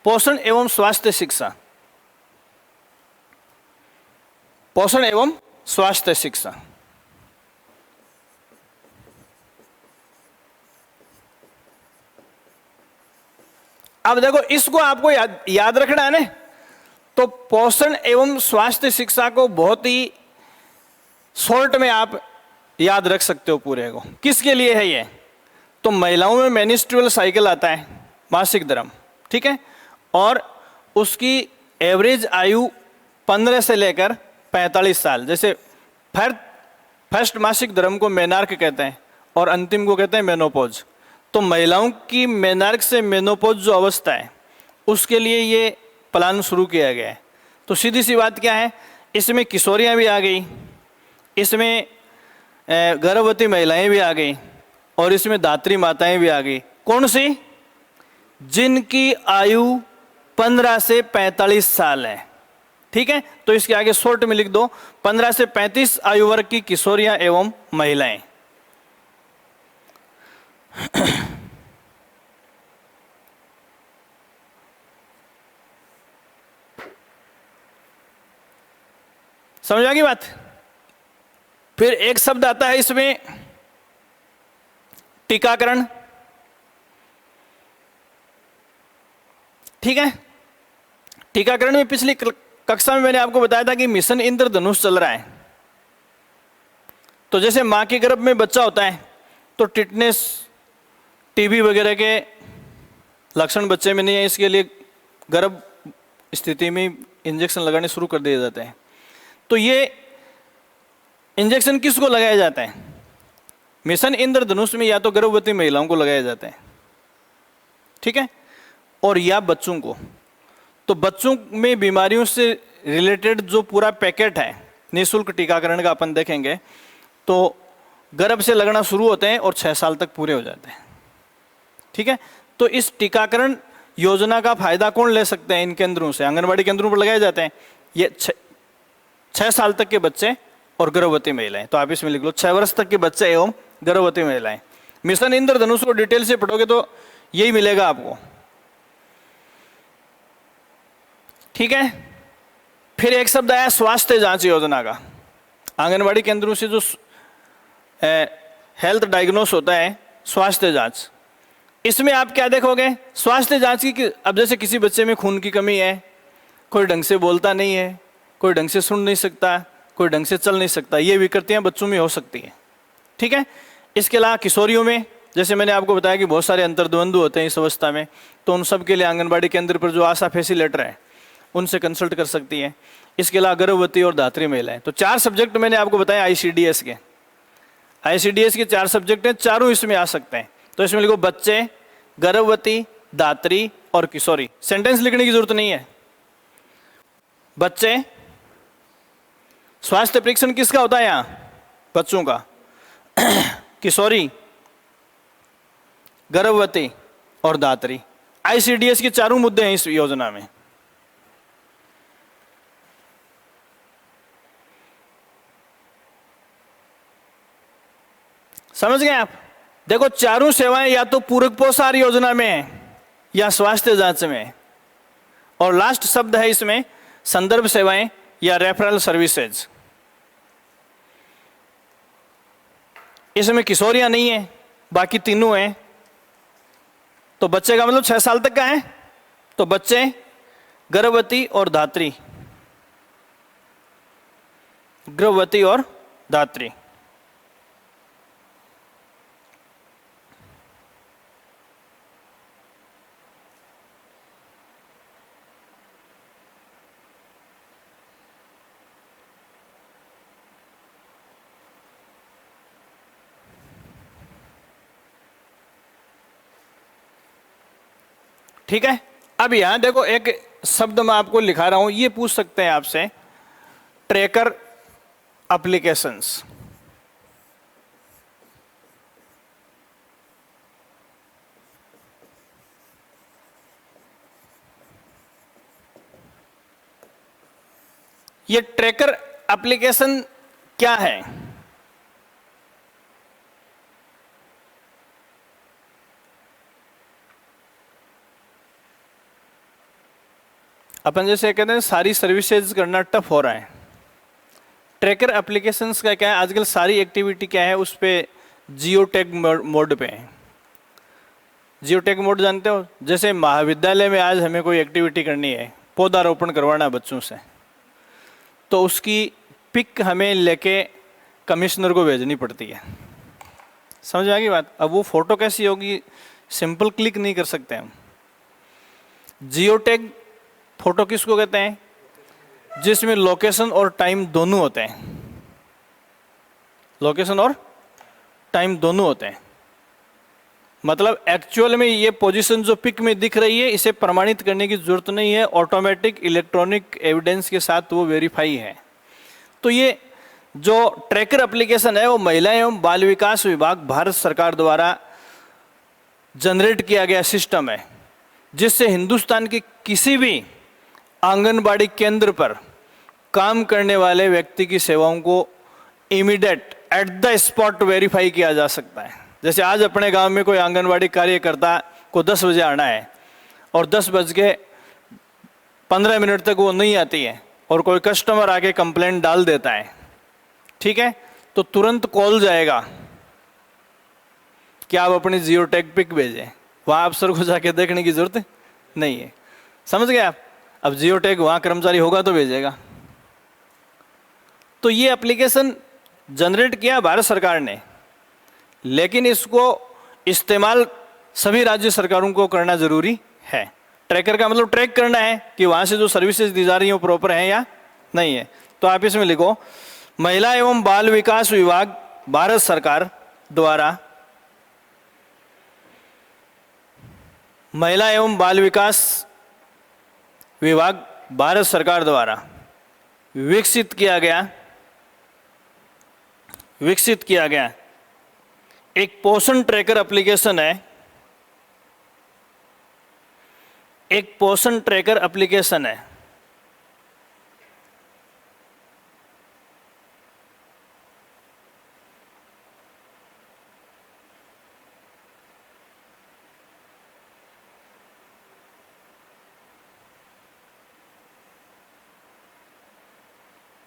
पोषण एवं स्वास्थ्य शिक्षा, पोषण एवं स्वास्थ्य शिक्षा। अब देखो, इसको आपको याद रखना है ना। तो पोषण एवं स्वास्थ्य शिक्षा को बहुत ही शॉर्ट में आप याद रख सकते हो पूरे को। किसके लिए है ये? तो महिलाओं में मेनिस्ट्रुअल साइकिल आता है, मासिक धर्म, ठीक है, और उसकी एवरेज आयु 15 से लेकर 45 साल। जैसे फर्स्ट मासिक धर्म को मेनार्क कहते हैं और अंतिम को कहते हैं मेनोपॉज। तो महिलाओं की मेनार्क से मेनोपॉज जो अवस्था है, उसके लिए ये प्लान शुरू किया गया है। तो सीधी सी बात क्या है, इसमें किशोरियां भी आ गई, इसमें गर्भवती महिलाएं भी आ गई, और इसमें धात्री माताएं भी आ गई। कौन सी? जिनकी आयु 15 से 45 साल है। ठीक है, तो इसके आगे शॉर्ट में लिख दो 15 से 35 आयु वर्ग की किशोरियां एवं महिलाएं। समझ आ गई बात? फिर एक शब्द आता है इसमें टीकाकरण। ठीक है, टीकाकरण में पिछली कक्षा में मैंने आपको बताया था कि मिशन इंद्रधनुष चल रहा है। तो जैसे मां के गर्भ में बच्चा होता है तो टिटनेस, टीबी वगैरह के लक्षण बच्चे में नहीं है, इसके लिए गर्भ स्थिति में इंजेक्शन लगाने शुरू कर दिए जाते हैं। तो ये इंजेक्शन किसको लगाया जाता है? मिशन इंद्रधनुष में या तो गर्भवती महिलाओं को लगाया जाता है, ठीक है, और या बच्चों को। तो बच्चों में बीमारियों से रिलेटेड जो पूरा पैकेट है निःशुल्क टीकाकरण का अपन देखेंगे तो गर्भ से लगना शुरू होते हैं और 6 साल तक पूरे हो जाते हैं, ठीक है। तो इस टीकाकरण योजना का फायदा कौन ले सकते हैं? इन केंद्रों से, आंगनबाड़ी केंद्रों पर लगाए जाते हैं ये 6 साल तक के बच्चे और गर्भवती महिलाएं। तो आप इसमें लिख लो 6 वर्ष तक के बच्चे एवं गर्भवती महिलाएं। मिशन इंद्रधनुष को डिटेल से पढ़ोगे तो यही मिलेगा आपको, ठीक है। फिर एक शब्द आया स्वास्थ्य जांच योजना का। आंगनबाड़ी केंद्रों से जो हेल्थ डायग्नोस होता है, स्वास्थ्य जांच, इसमें आप क्या देखोगे? स्वास्थ्य जांच की, अब जैसे किसी बच्चे में खून की कमी है, कोई ढंग से बोलता नहीं है, कोई ढंग से सुन नहीं सकता, कोई ढंग से चल नहीं सकता, ये विकृतियां बच्चों में हो सकती हैं, ठीक है। इसके अलावा किशोरियों में, जैसे मैंने आपको बताया कि बहुत सारे अंतर्द्वंद होते हैं इस अवस्था में, तो उन सब के लिए आंगनबाड़ी केंद्र पर जो आशा फैसिलिटेटर है उनसे कंसल्ट कर सकती है। इसके अलावा गर्भवती और धात्री महिलाएं। तो 4 सब्जेक्ट मैंने आपको बताया आईसीडीएस के। आईसीडीएस के 4 सब्जेक्ट हैं, चारों इसमें आ सकते हैं। तो इसमें लिखो बच्चे, गर्भवती, दात्री और किशोरी। सेंटेंस लिखने की जरूरत नहीं है। बच्चे, स्वास्थ्य परीक्षण किसका होता है यहां? बच्चों का। किशोरी, गर्भवती और दात्री। आईसीडीएस के चारों मुद्दे हैं इस योजना में। समझ गए आप? देखो चारों सेवाएं या तो पूरक पोषाहार योजना में है या स्वास्थ्य जांच में, और लास्ट शब्द है इसमें संदर्भ सेवाएं या रेफरल सर्विसेज। इसमें किशोरियां नहीं है, बाकी तीनों हैं। तो बच्चे का मतलब 6 साल तक का है, तो बच्चे, गर्भवती और धात्री, गर्भवती और धात्री। ठीक है। अब यहां देखो एक शब्द मैं आपको लिखा रहा हूं, ये पूछ सकते हैं आपसे, ट्रैकर एप्लीकेशंस। ये ट्रैकर एप्लीकेशन क्या है? अपन जैसे कहते हैं सारी सर्विसेज करना टफ हो रहा है। ट्रैकर एप्लीकेशंस का क्या है, आजकल सारी एक्टिविटी क्या है, उस पर जियो टैग मोड पे है। जियो टैग मोड जानते हो? जैसे महाविद्यालय में आज हमें कोई एक्टिविटी करनी है, पौधारोपण करवाना बच्चों से, तो उसकी पिक हमें लेके कमिश्नर को भेजनी पड़ती है। समझ आ गई बात? अब वो फोटो कैसी होगी, सिंपल क्लिक नहीं कर सकते हम। जियो टैग फोटो किसको कहते हैं? जिसमें लोकेशन और टाइम दोनों होते हैं। लोकेशन और टाइम दोनों होते हैं। मतलब एक्चुअल में ये पोजीशन जो पिक में दिख रही है, इसे प्रमाणित करने की जरूरत नहीं है, ऑटोमेटिक इलेक्ट्रॉनिक एविडेंस के साथ वो वेरीफाई है। तो ये जो ट्रैकर एप्लीकेशन है वो महिला एवं बाल विकास विभाग भारत सरकार द्वारा जनरेट किया गया सिस्टम है, जिससे हिंदुस्तान के किसी भी आंगनबाड़ी केंद्र पर काम करने वाले व्यक्ति की सेवाओं को immediate at the spot verify किया जा सकता है। जैसे आज अपने गांव में कोई आंगनबाड़ी कार्यकर्ता को 10 बजे आना है और 10:15 तक वो नहीं आती है और कोई कस्टमर आके कंप्लेंट डाल देता है, ठीक है, तो तुरंत कॉल जाएगा कि आप अपनी जियो टैग पिक भेजें। वहाँ अफसर को जाके देखने की जरूरत नहीं है। समझ गए आप? अब जियो टैग वहाँ कर्मचारी होगा तो भेजेगा। तो ये एप्लीकेशन जनरेट किया भारत सरकार ने, लेकिन इसको इस्तेमाल सभी राज्य सरकारों को करना जरूरी है। ट्रैकर का मतलब ट्रैक करना है कि वहां से जो सर्विसेज दी जा रही हैं प्रॉपर है या नहीं है। तो आप इसमें लिखो महिला एवं बाल विकास विभाग भारत सरकार द्वारा, महिला एवं बाल विकास विभाग भारत सरकार द्वारा विकसित किया गया एक पोषण ट्रैकर एप्लीकेशन है। एक पोषण ट्रैकर एप्लीकेशन है।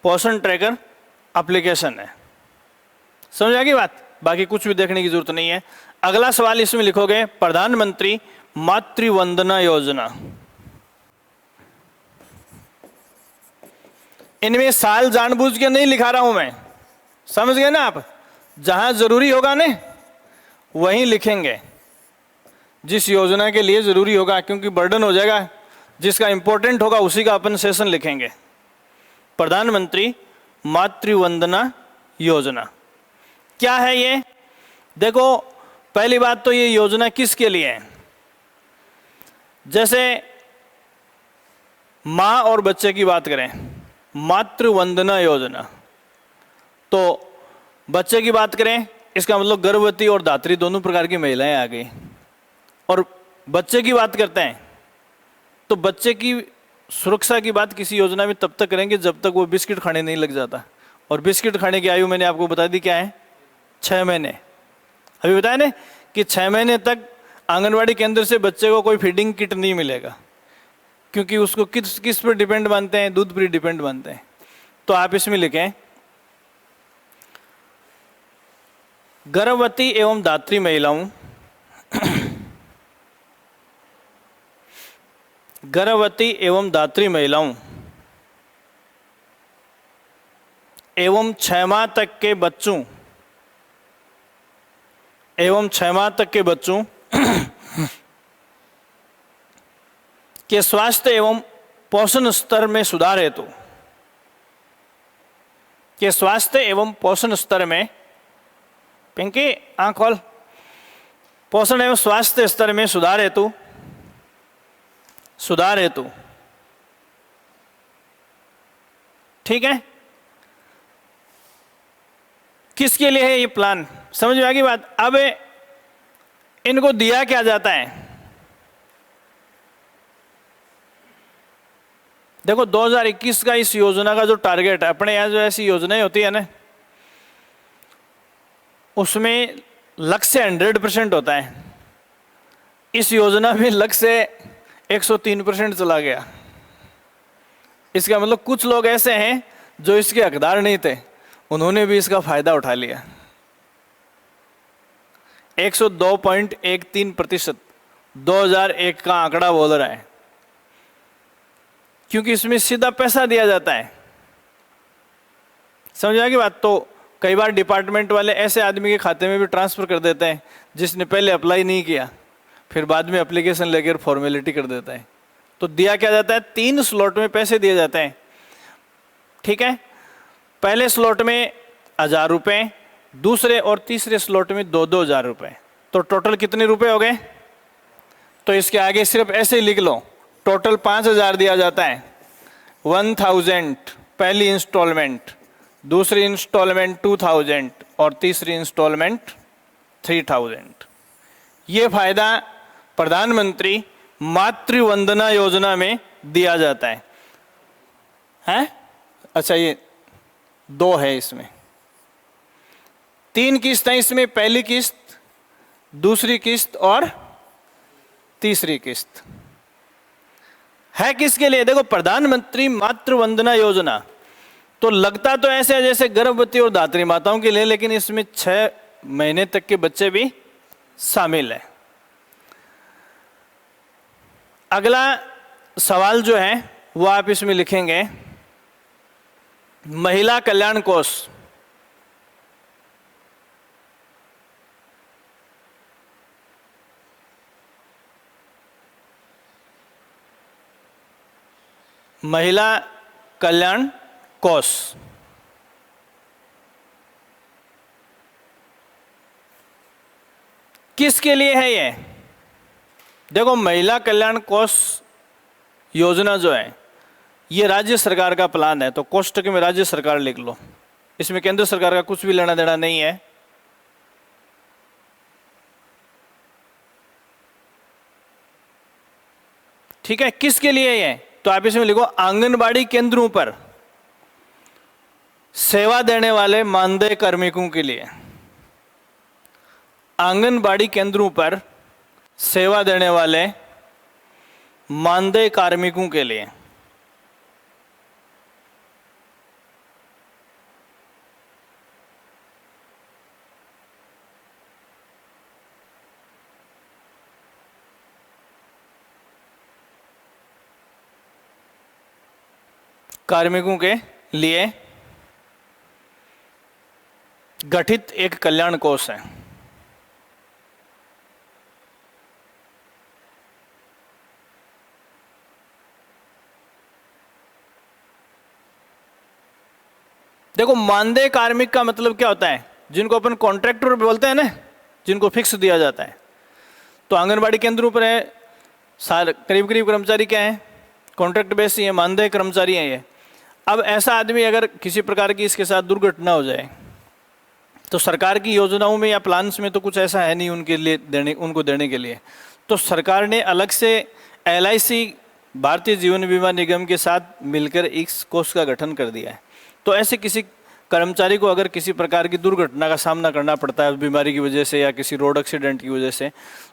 पोषण ट्रैकर एप्लीकेशन है। समझ आ गई बात? बाकी कुछ भी देखने की जरूरत नहीं है। अगला सवाल इसमें लिखोगे प्रधानमंत्री मातृ वंदना योजना। इनमें साल जानबूझ के नहीं लिखा रहा हूं मैं, समझ गए ना आप? जहां जरूरी होगा ना वहीं लिखेंगे, जिस योजना के लिए जरूरी होगा, क्योंकि बर्डन हो जाएगा। जिसका इंपॉर्टेंट होगा उसी का अपन सेशन लिखेंगे। प्रधानमंत्री मातृ वंदना योजना क्या है ये? देखो पहली बात तो ये योजना किसके लिए है? जैसे मां और बच्चे की बात करें, मातृ वंदना योजना, तो बच्चे की बात करें इसका मतलब गर्भवती और धात्री दोनों प्रकार की महिलाएं आ गई। और बच्चे की बात करते हैं तो बच्चे की सुरक्षा की बात किसी योजना में तब तक करेंगे जब तक वो बिस्किट खाने नहीं लग जाता। और बिस्किट खाने की आयु मैंने आपको बता दी क्या है, 6 महीने। अभी बताया ना कि 6 महीने तक आंगनवाड़ी केंद्र से बच्चे को कोई फीडिंग किट नहीं मिलेगा, क्योंकि उसको किस पर डिपेंड बनते हैं, दूध पर डिपेंड बनते हैं। तो आप इसमें लिखें गर्भवती एवं धात्री महिलाओं गर्भवती एवं धात्री महिलाओं एवं 6 माह तक के बच्चों के स्वास्थ्य एवं पोषण स्तर में सुधार हेतु पिंकी आंख खोल, पोषण एवं स्वास्थ्य स्तर में सुधार हेतु ठीक है। किसके लिए है ये प्लान? समझ में आ गई बात? अब इनको दिया क्या जाता है? देखो 2021 का इस योजना का जो टारगेट है, अपने यहां जो ऐसी योजनाएं होती है ना उसमें लक्ष्य 100% होता है। इस योजना में लक्ष्य 103% चला गया। इसका मतलब कुछ लोग ऐसे हैं जो इसके हकदार नहीं थे, उन्होंने भी इसका फायदा उठा लिया। 102.13% 2001 का आंकड़ा बोल रहा है, क्योंकि इसमें सीधा पैसा दिया जाता है। समझ आ गई बात? तो कई बार डिपार्टमेंट वाले ऐसे आदमी के खाते में भी ट्रांसफर कर देते हैं जिसने पहले अप्लाई नहीं किया, फिर बाद में एप्लीकेशन लेकर फॉर्मेलिटी कर देता है। तो दिया क्या जाता है? 3 स्लॉट में पैसे दिए जाते हैं। ठीक है, पहले स्लॉट में 1000 रुपये, दूसरे और तीसरे स्लॉट में 2-2 हजार रुपये। तो टोटल कितने रुपए हो गए? तो इसके आगे सिर्फ ऐसे ही लिख लो, टोटल 5000 दिया जाता है। 1000 पहली इंस्टॉलमेंट, दूसरी इंस्टॉलमेंट 2000 और तीसरी इंस्टॉलमेंट 3000। ये फायदा प्रधानमंत्री मातृ वंदना योजना में दिया जाता है। हैं? अच्छा, ये 2 है, इसमें 3 किस्त है। इसमें पहली किस्त, दूसरी किस्त और तीसरी किस्त है। किसके लिए? देखो प्रधानमंत्री मातृ वंदना योजना तो लगता तो ऐसे है जैसे गर्भवती और धात्री माताओं के लिए, लेकिन इसमें 6 महीने तक के बच्चे भी शामिल है। अगला सवाल जो है वो आप इसमें लिखेंगे महिला कल्याण कोष। महिला कल्याण कोष। किसके लिए है ये? देखो, महिला कल्याण कोष योजना जो है ये राज्य सरकार का प्लान है, तो कोष्टक में राज्य सरकार लिख लो, इसमें केंद्र सरकार का कुछ भी लेना देना नहीं है। ठीक है, किसके लिए ये? तो आप इसमें लिखो आंगनबाड़ी केंद्रों पर सेवा देने वाले मानदेय कार्मिकों के लिए। आंगनबाड़ी केंद्रों पर सेवा देने वाले मानदेय कार्मिकों के लिए। कार्मिकों के लिए गठित एक कल्याण कोष है। देखो, मानदेय कार्मिक का मतलब क्या होता है? जिनको अपन कॉन्ट्रैक्टर बोलते हैं ना, जिनको फिक्स दिया जाता है। तो आंगनबाड़ी केंद्रों पर है करीब करीब कर्मचारी क्या है? कॉन्ट्रैक्ट बेस ही है, मानदेय कर्मचारी हैं ये। अब ऐसा आदमी अगर किसी प्रकार की इसके साथ दुर्घटना हो जाए तो सरकार की योजनाओं में या प्लान्स में तो कुछ ऐसा है नहीं उनके लिए उनको देने के लिए। तो सरकार ने अलग से LIC भारतीय जीवन बीमा निगम के साथ मिलकर इस कोष का गठन कर दिया है। तो ऐसे किसी कर्मचारी को अगर किसी प्रकार की दुर्घटना का सामना करना पड़ता है बीमारी की वजह से या किसी रोड एक्सीडेंट की वजह से,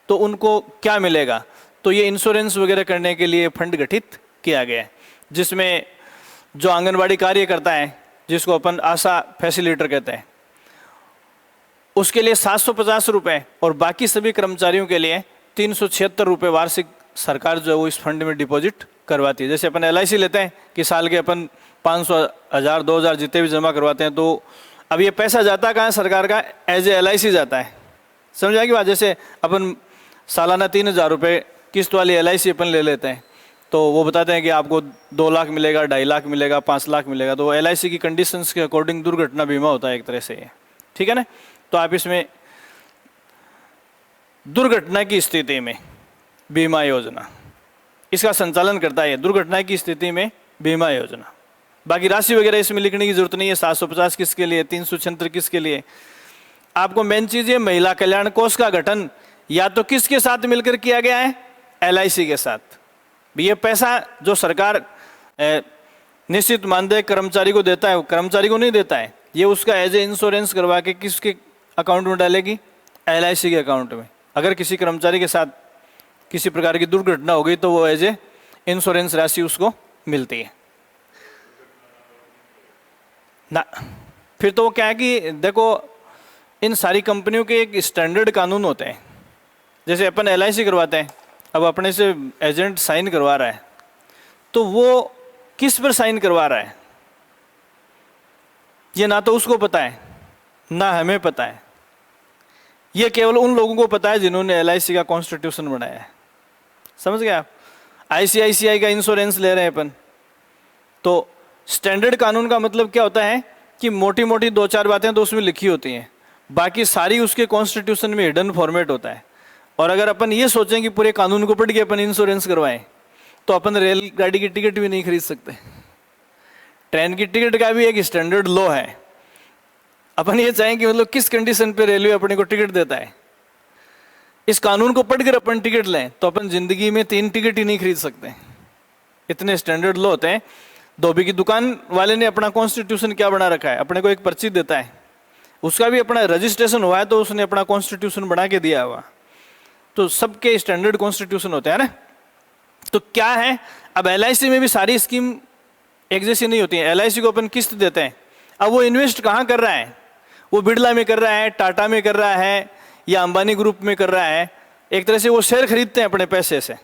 तो उनको क्या मिलेगा? तो ये इंश्योरेंस वगैरह करने के लिए फंड गठित किया गया है, जिसमें जो आंगनबाड़ी कार्य करता है, जिसको अपन आशा फैसिलिटेटर कहते हैं, उसके लिए 750 रुपये और बाकी सभी कर्मचारियों के लिए 376 रुपये वार्षिक सरकार जो है वो इस फंड में डिपॉजिट करवाती है। जैसे अपन LIC लेते हैं कि साल के अपन 500, 1000, 2000 जितने भी जमा करवाते हैं, तो अब ये पैसा जाता कहाँ है? सरकार का एज ए LIC जाता है। समझ आएगी बात? जैसे अपन सालाना 3000 रुपये किस्त वाली LIC अपन ले लेते हैं, तो वो बताते हैं कि आपको 2 लाख मिलेगा, 2.5 लाख मिलेगा, 5 लाख मिलेगा। तो LIC की कंडीशंस के अकॉर्डिंग दुर्घटना बीमा होता है एक तरह से ये, ठीक है ना। तो आप इसमें दुर्घटना की स्थिति में बीमा योजना, इसका संचालन करता है दुर्घटना की स्थिति में बीमा योजना। बाकी राशि वगैरह इसमें लिखने की जरूरत नहीं है। 750 किसके लिए, 376 किसके लिए? आपको मेन चीज ये महिला कल्याण कोष का गठन या तो किसके साथ मिलकर किया गया है? LIC के साथ। ये पैसा जो सरकार निश्चित मानदेय कर्मचारी को देता है, वो कर्मचारी को नहीं देता है, ये उसका एज ए इंश्योरेंस करवा के किसके अकाउंट में डालेगी? LIC के अकाउंट में। अगर किसी कर्मचारी के साथ किसी प्रकार की दुर्घटना हो गई तो वो एज ए इंश्योरेंस राशि उसको मिलती है ना। फिर तो वो क्या है कि देखो, इन सारी कंपनियों के एक स्टैंडर्ड कानून होते हैं। जैसे अपन LIC करवाते हैं, अब अपने से एजेंट साइन करवा रहा है, तो वो किस पर साइन करवा रहा है ये ना तो उसको पता है ना हमें पता है। ये केवल उन लोगों को पता है जिन्होंने LIC का कॉन्स्टिट्यूशन बनाया है। समझ गए आप? ICICI का इंश्योरेंस ले रहे हैं अपन, तो स्टैंडर्ड कानून का मतलब क्या होता है कि मोटी मोटी 2-4 बातें तो उसमें लिखी होती हैं, बाकी सारी उसके कॉन्स्टिट्यूशन में हिडन फॉर्मेट होता है। और अगर अपन ये सोचें कि पूरे कानून को पढ़ के अपन इंश्योरेंस करवाएं, तो अपन रेलगाड़ी की टिकट भी नहीं खरीद सकते। ट्रेन की टिकट का भी एक स्टैंडर्ड लॉ है। अपन ये चाहें कि मतलब किस कंडीशन पे रेलवे अपने को टिकट देता है, इस कानून को पढ़कर अपन टिकट लें, तो अपन जिंदगी में 3 टिकट ही नहीं खरीद सकते। इतने स्टैंडर्ड लॉ होते हैं। धोबी की दुकान वाले ने अपना कॉन्स्टिट्यूशन क्या बना रखा है? अपने को एक पर्ची देता है, उसका भी अपना रजिस्ट्रेशन हुआ है, तो उसने अपना कॉन्स्टिट्यूशन बना के दिया हुआ। तो सबके स्टैंडर्ड कॉन्स्टिट्यूशन होते हैं ना। तो क्या है, अब LIC में भी सारी स्कीम एक जैसी नहीं होती है। LIC को अपन किस्त देते हैं, अब वो इन्वेस्ट कहाँ कर रहा है? वो बिरला में कर रहा है, टाटा में कर रहा है, या अंबानी ग्रुप में कर रहा है। एक तरह से वो शेयर खरीदते हैं अपने पैसे से,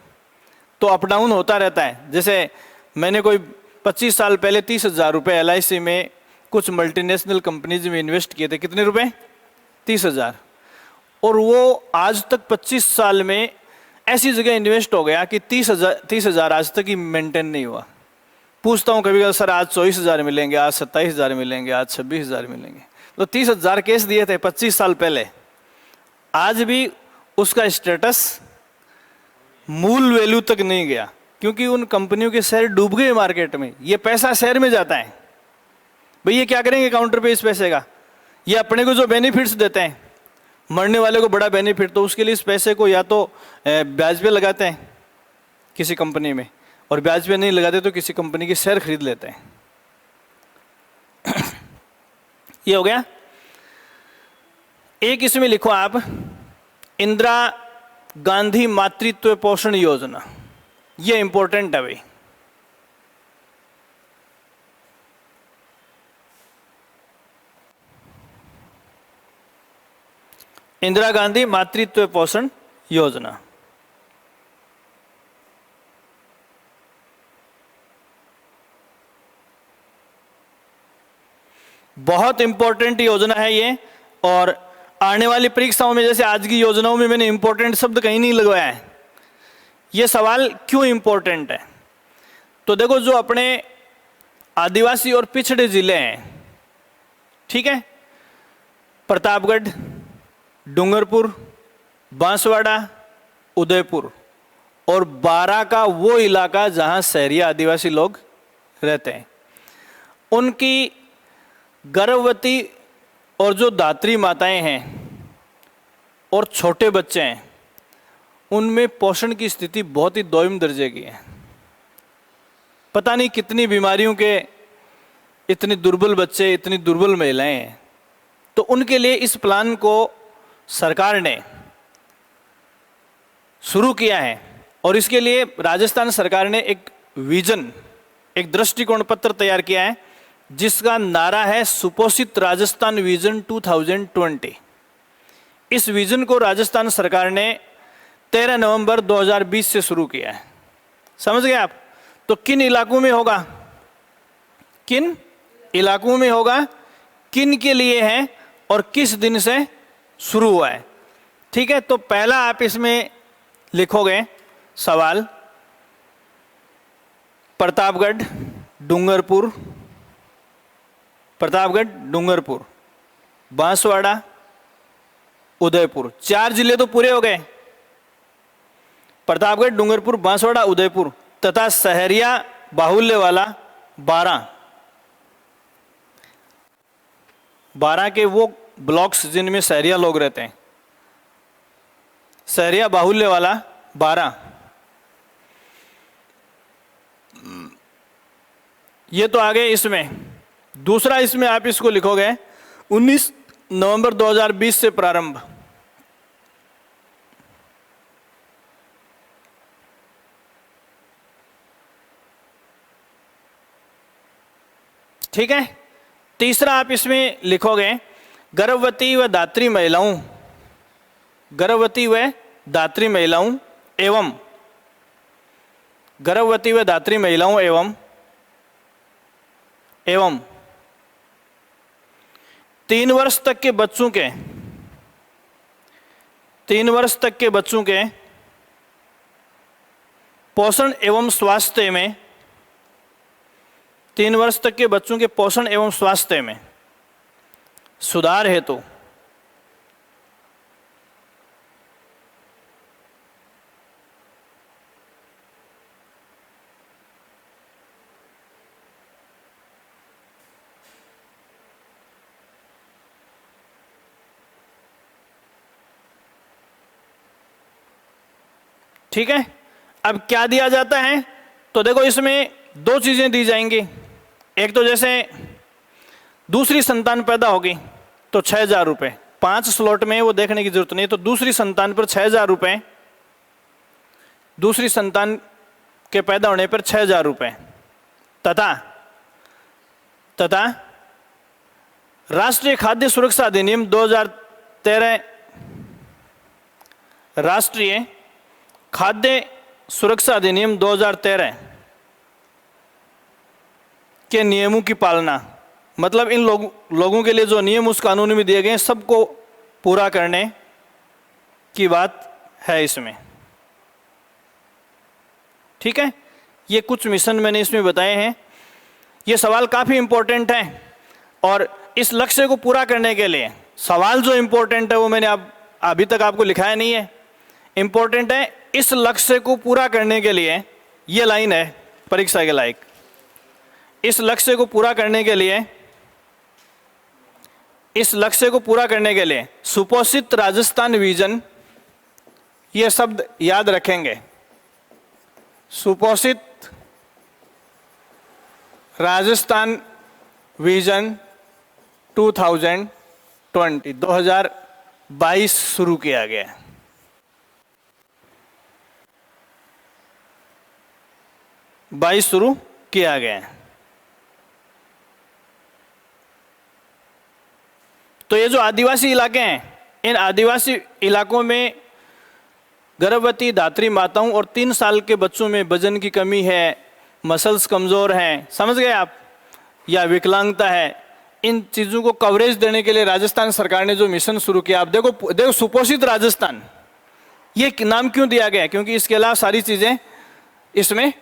तो अप डाउन होता रहता है। जैसे मैंने कोई 25 साल पहले 30,000 रुपये LIC में कुछ मल्टीनेशनल कंपनीज में इन्वेस्ट किए थे। कितने रुपए? 30,000। और वो आज तक 25 साल में ऐसी जगह इन्वेस्ट हो गया कि 30,000 आज तक ही मेंटेन नहीं हुआ। पूछता हूँ कभी कभी, सर आज 24,000 मिलेंगे, आज 27,000 मिलेंगे, आज 26,000 मिलेंगे। तो 30,000 केस दिए थे 25 साल पहले, आज भी उसका स्टेटस मूल वैल्यू तक नहीं गया, क्योंकि उन कंपनियों के शेयर डूब गए मार्केट में। ये पैसा शेयर में जाता है, भाई ये क्या करेंगे काउंटर पे इस पैसे का? ये अपने को जो बेनिफिट्स देते हैं, मरने वाले को बड़ा बेनिफिट, तो उसके लिए इस पैसे को या तो ब्याज पे लगाते हैं किसी कंपनी में, और ब्याज पे नहीं लगाते तो किसी कंपनी के शेयर खरीद लेते हैं। ये हो गया। एक इसमें लिखो आप, इंदिरा गांधी मातृत्व पोषण योजना, ये इंपॉर्टेंट है भाई। इंदिरा गांधी मातृत्व पोषण योजना, बहुत इंपॉर्टेंट योजना है ये। और आने वाली परीक्षाओं में, जैसे आज की योजनाओं में मैंने इंपॉर्टेंट शब्द कहीं नहीं लगवाया है। ये सवाल क्यों इंपॉर्टेंट है? तो देखो, जो अपने आदिवासी और पिछड़े जिले हैं, ठीक है, प्रतापगढ़, डूंगरपुर, बांसवाड़ा, उदयपुर और बारां का वो इलाका जहां शहरी आदिवासी लोग रहते हैं, उनकी गर्भवती और जो दात्री माताएं हैं और छोटे बच्चे हैं, उनमें पोषण की स्थिति बहुत ही दोयम दर्जे की है। पता नहीं कितनी बीमारियों के इतने दुर्बल बच्चे, इतनी दुर्बल महिलाएं हैं। तो उनके लिए इस प्लान को सरकार ने शुरू किया है, और इसके लिए राजस्थान सरकार ने एक विजन, एक दृष्टिकोण पत्र तैयार किया है, जिसका नारा है सुपोषित राजस्थान विजन 2020। इस विजन को राजस्थान सरकार ने 13 नवंबर 2020 से शुरू किया है। समझ गए आप? तो किन इलाकों में होगा, किन इलाकों में होगा, किन के लिए है और किस दिन से शुरू हुआ है, ठीक है। तो पहला आप इसमें लिखोगे सवाल, प्रतापगढ़, डूंगरपुर, प्रतापगढ़, डूंगरपुर, बांसवाड़ा, उदयपुर, 4 जिले तो पूरे हो गए। प्रतापगढ़, डूंगरपुर, बांसवाड़ा, उदयपुर तथा सहरिया बाहुल्य वाला 12 के वो ब्लॉक्स जिनमें सहरिया लोग रहते हैं, सहरिया बाहुल्य वाला 12। ये तो आगे इसमें। दूसरा इसमें आप इसको लिखोगे 19 नवंबर 2020 से प्रारंभ। ठीक है। तीसरा आप इसमें लिखोगे गर्भवती व दात्री महिलाओं, गर्भवती व दात्री महिलाओं एवं गर्भवती व दात्री महिलाओं एवं 3 वर्ष तक के बच्चों के 3 वर्ष तक के बच्चों के पोषण एवं स्वास्थ्य में 3 वर्ष तक के बच्चों के पोषण एवं स्वास्थ्य में सुधार हेतु ठीक है। अब क्या दिया जाता है? तो देखो, इसमें 2 चीजें दी जाएंगी। एक तो जैसे दूसरी संतान पैदा होगी तो 6,000 रुपये, 5 स्लॉट में वो देखने की जरूरत नहीं है। तो दूसरी संतान पर 6,000 रुपये, दूसरी संतान के पैदा होने पर 6,000 रुपये तथा राष्ट्रीय खाद्य सुरक्षा अधिनियम 2013, राष्ट्रीय खाद्य सुरक्षा अधिनियम 2013 के नियमों की पालना, मतलब इन लोगों के लिए जो नियम उस कानून में दिए गए हैं सबको पूरा करने की बात है इसमें। ठीक है। ये कुछ मिशन मैंने इसमें बताए हैं। ये सवाल काफ़ी इम्पोर्टेंट है और इस लक्ष्य को पूरा करने के लिए सवाल जो इम्पोर्टेंट है वो मैंने अभी तक आपको लिखाया नहीं है। इम्पोर्टेंट है इस लक्ष्य को पूरा करने के लिए, ये लाइन है परीक्षा के लायक, इस लक्ष्य को पूरा करने के लिए, इस लक्ष्य को पूरा करने के लिए सुपोषित राजस्थान विजन, ये शब्द याद रखेंगे। सुपोषित राजस्थान विजन 2022 शुरू किया गया है। शुरू किया गया है। तो ये जो आदिवासी इलाके हैं, इन आदिवासी इलाकों में गर्भवती धात्री माताओं और 3 साल के बच्चों में वजन की कमी है, मसल्स कमज़ोर हैं, समझ गए आप, या विकलांगता है, इन चीज़ों को कवरेज देने के लिए राजस्थान सरकार ने जो मिशन शुरू किया, आप देखो सुपोषित राजस्थान, ये नाम क्यों दिया गया? क्योंकि इसके अलावा सारी चीज़ें इसमें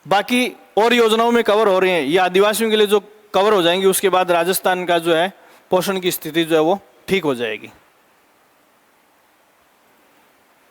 बाकी और योजनाओं में कवर हो रही हैं, ये आदिवासियों के लिए जो कवर हो जाएंगी, उसके बाद राजस्थान का जो है पोषण की स्थिति जो है वो ठीक हो जाएगी।